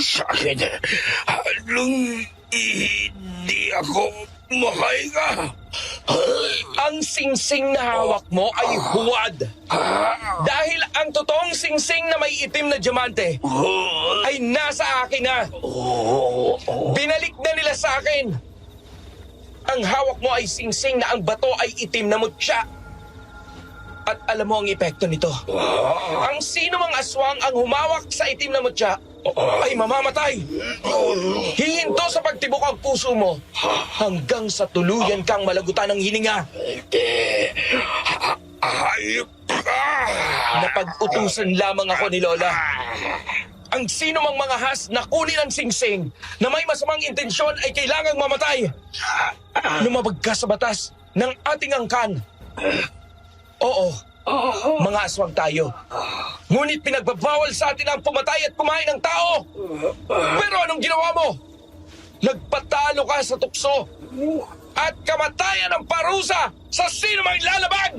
sa akin? Anong hindi ako makahinga? Ang singsing na hawak mo ay huwad. Dahil ang totoong singsing na may itim na diamante ay nasa akin na. Binalik na nila sa akin. Ang hawak mo ay singsing na ang bato ay itim na mutya. At alam mo ang epekto nito. Ang sino mang aswang ang humawak sa itim na mutya ay mamamatay. Hihinto sa pagtibok ang puso mo hanggang sa tuluyan kang malagutan ng hininga. Hayop ka! Napag-utusan lamang ako ni Lola. Ang sino mang mga has na kunin ang singsing na may masamang intensyon ay kailangang mamatay. Lumabag ka sa batas ng ating angkan. Oo, Mga aswang tayo. Ngunit pinagbabawal sa atin ang pumatay at kumain ng tao. Pero anong ginawa mo? Nagpatalo ka sa tukso at kamatayan ng parusa sa sino mang lalabag!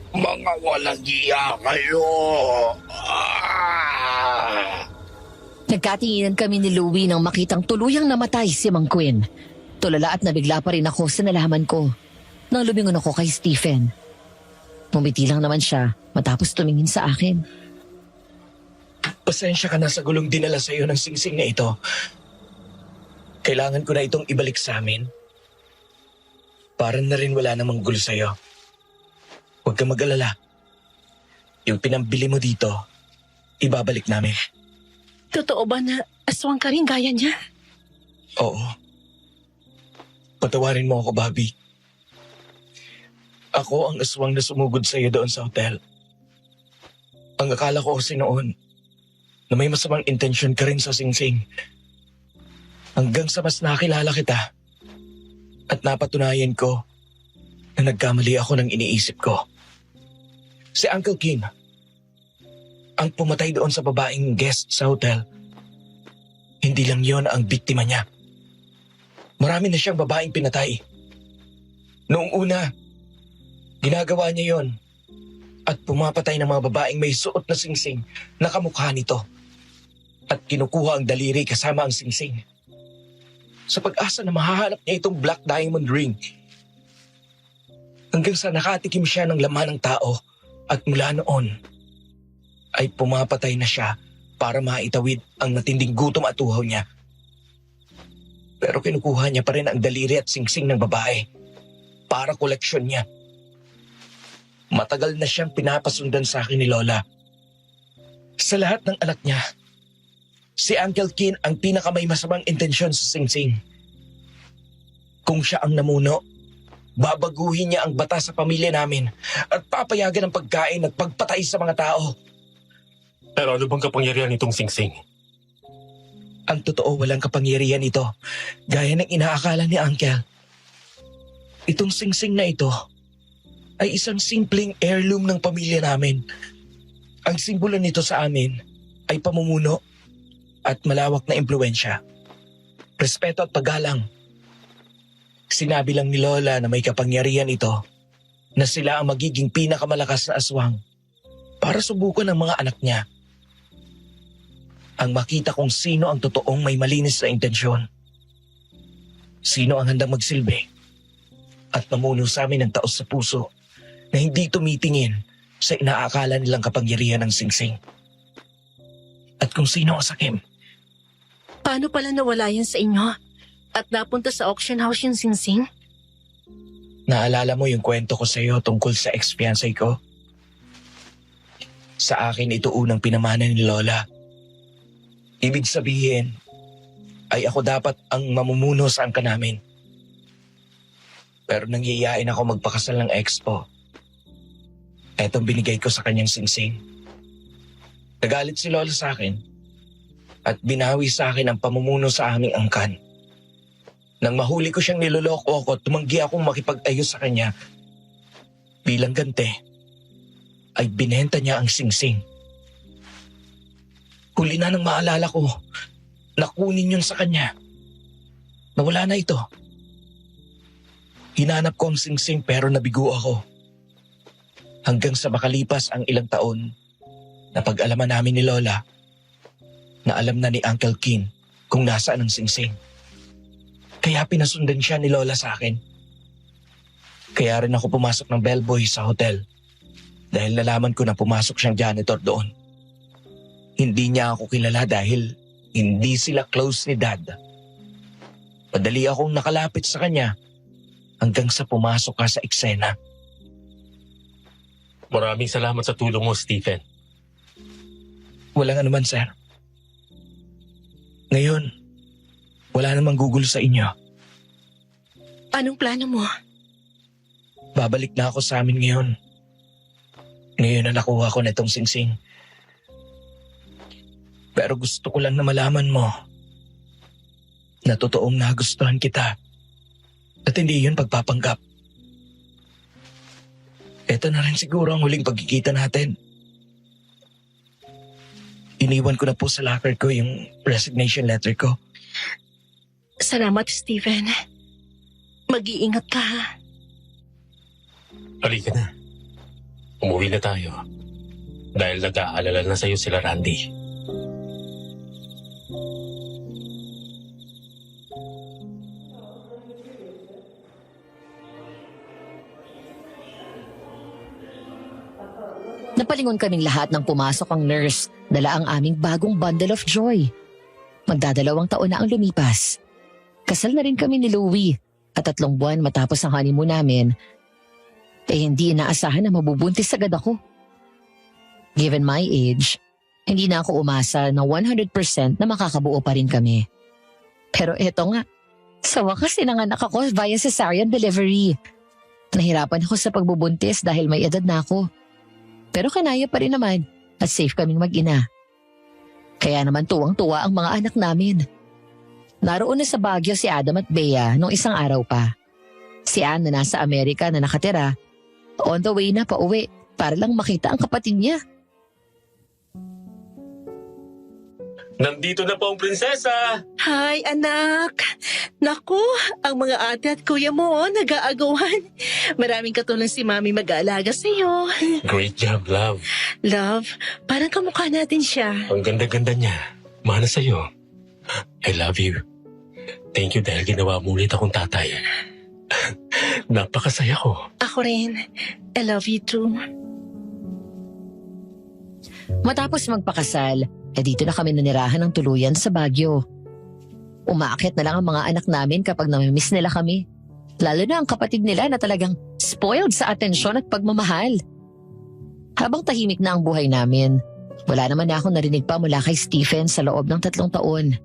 Mga walang iya kayo. Nagkatinginan kami ni Louie nang makitang tuluyang namatay si Mang Quinn. Tulala at nabigla pa rin ako sa nalaman ko nang lumingon ako kay Stephen. Pumiti lang naman siya matapos tumingin sa akin. Pasensya ka na sa gulong dinala sa iyo ng singsing na ito. Kailangan ko na itong ibalik sa amin. Para na rin wala namang gulo sa iyo. Huwag kang mag-alala. Yung pinambili mo dito, ibabalik namin. Totoo ba na aswang ka rin gaya niya? Oo. Patawarin mo ako, Bobby. Ako ang aswang na sumugod sa iyo doon sa hotel. Ang akala ko kasi noon na may masamang intensyon ka rin sa singsing. Hanggang sa mas nakilala kita at napatunayan ko na nagkamali ako ng iniisip ko. Si Uncle Kim, ang pumatay doon sa babaeng guest sa hotel, hindi lang yon ang biktima niya. Marami na siyang babaeng pinatay. Noong una, ginagawa niya yon at pumapatay ng mga babaeng may suot na singsing na kamukha nito at kinukuha ang daliri kasama ang singsing. Sa pag-asa na mahahanap niya itong Black Diamond Ring hanggang sa nakatikim siya ng laman ng tao at mula noon ay pumapatay na siya para maitawid ang matinding gutom at uhaw niya. Pero kinukuha niya pa rin ang daliri at singsing ng babae para koleksyon niya. Matagal na siyang pinapasundan sa akin ni Lola. Sa lahat ng anak niya, si Uncle Kin ang pinakamay masamang intensyon sa singsing. Kung siya ang namuno, babaguhin niya ang batas sa pamilya namin at papayagan ang pagkain at pagpatay sa mga tao. Pero ano bang kapangyarihan nitong singsing? Ang totoo, walang kapangyarihan ito, gaya ng inaakala ni Uncle. Itong singsing na ito ay isang simpleng heirloom ng pamilya namin. Ang simbolo nito sa amin ay pamumuno at malawak na impluensya. Respeto at paggalang. Sinabi lang ni Lola na may kapangyarihan ito na sila ang magiging pinakamalakas na aswang para subukan ng mga anak niya. Ang makita kung sino ang totoong may malinis na intensyon. Sino ang handang magsilbi at mamuno sa amin ng taos sa puso na hindi tumitingin sa inaakala nilang kapangyarihan ng singsing. At kung sino ang sakim. Paano pala nawala yan sa inyo? At napunta sa auction house yung singsing? Naalala mo yung kwento ko sa iyo tungkol sa ex-fiancé ko? Sa akin ito unang pinamana ni Lola. Ibig sabihin ay ako dapat ang mamumuno sa angka namin. Pero nangyayain ako magpakasal ng ex ko. Etong binigay ko sa kanyang singsing. Nagalit si Lola sa akin at binawi sa akin ang pamumuno sa aming angkan. Nang mahuli ko siyang niloloko ako at tumanggi akong makipag-ayos sa kanya, bilang gante, ay binenta niya ang singsing. Huli na nang maalala ko, nakunin yun sa kanya. Nawala na ito. Hinanap ko ang singsing pero nabigo ako. Hanggang sa makalipas ang ilang taon, napag-alaman namin ni Lola na alam na ni Uncle Kin kung nasaan ang singsing. Kaya pinasundan siya ni Lola sa akin. Kaya rin ako pumasok ng bellboy sa hotel dahil nalaman ko na pumasok siyang janitor doon. Hindi niya ako kilala dahil hindi sila close ni Dad. Madali akong nakalapit sa kanya hanggang sa pumasok ka sa eksena. Maraming salamat sa tulong mo, Stephen. Walang anuman, sir. Ngayon, wala namang gugulo sa inyo. Anong plano mo? Babalik na ako sa amin ngayon. Ngayon na nakuha ko na itong singsing. Pero gusto ko lang na malaman mo na totoong nagustuhan kita at hindi yun pagpapanggap. Ito na rin siguro ang huling pagkikita natin. Iniwan ko na po sa locker ko yung resignation letter ko. Salamat, Stephen. Mag-iingat ka, ha? Halika na. Umuwi na tayo. Dahil nag-aalala na sa'yo sila Randy. Napalingon kaming lahat nang pumasok ang nurse, dala ang aming bagong bundle of joy. Magdadalawang taon na ang lumipas. Kasal na rin kami ni Louie at 3 buwan matapos ang honeymoon namin, hindi inaasahan na mabubuntis agad ako. Given my age, hindi na ako umasa na 100% na makakabuo pa rin kami. Pero eto nga, sa wakas sinanganak ako via cesarean delivery. Nahirapan ako sa pagbubuntis dahil may edad na ako. Pero kanaya pa rin naman at safe kaming mag-ina. Kaya naman tuwang-tuwa ang mga anak namin. Naroon na sa Baguio si Adam at Bea nung isang araw pa. Si Anne na nasa Amerika na nakatira, on the way na pauwi para lang makita ang kapatid niya. Nandito na po ang prinsesa! Hi, anak. Naku, ang mga ate at kuya mo, nag-aagawan. Maraming katulong si Mami mag-aalaga sa'yo. Great job, love. Love, parang kamukha natin siya. Ang ganda-ganda niya. Mana sa'yo. I love you. Thank you dahil ginawa mo ulit akong tatay. Napakasaya ko. Ako rin. I love you too. Matapos magpakasal, dito na kami nanirahan ng tuluyan sa Baguio. Umaakit na lang ang mga anak namin kapag namimiss nila kami. Lalo na ang kapatid nila na talagang spoiled sa atensyon at pagmamahal. Habang tahimik na ang buhay namin, wala naman na akong narinig pa mula kay Stephen sa loob ng 3 taon.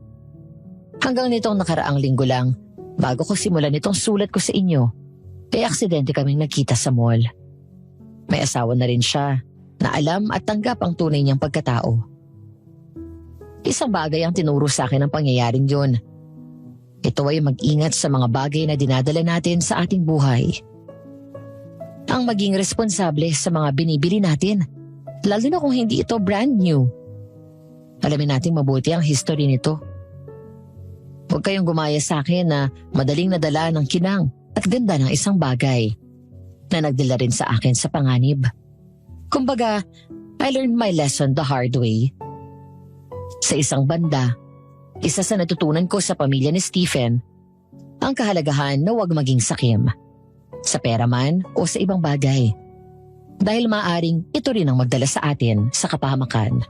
Hanggang nitong nakaraang linggo lang, bago ko simulan itong sulat ko sa inyo, aksidente kaming nagkita sa mall. May asawa na rin siya, na alam at tanggap ang tunay niyang pagkatao. Isang bagay ang tinuro sa akin ng pangyayaring yun. Ito ay mag-ingat sa mga bagay na dinadala natin sa ating buhay. Ang maging responsable sa mga binibili natin, lalo na kung hindi ito brand new. Alamin natin mabuti ang history nito. Huwag kayong gumaya sa akin na madaling nadala ng kinang at ganda ng isang bagay na nagdala rin sa akin sa panganib. Kumbaga, I learned my lesson the hard way. Sa isang banda, isa sa natutunan ko sa pamilya ni Stephen, ang kahalagahan na huwag maging sakim. Sa pera man o sa ibang bagay. Dahil maaring ito rin ang magdala sa atin sa kapahamakan.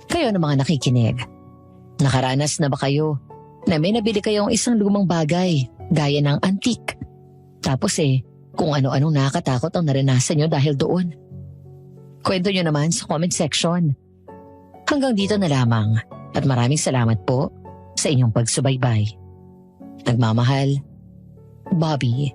Kayo na mga nakikinig, nakaranas na ba kayo na may nabili kayong isang lumang bagay gaya ng antique? Tapos kung ano-anong nakakatakot ang naranasan nyo dahil doon. Kwento nyo naman sa comment section. Hanggang dito na lamang at maraming salamat po sa inyong pagsubaybay. Nagmamahal, Bobby.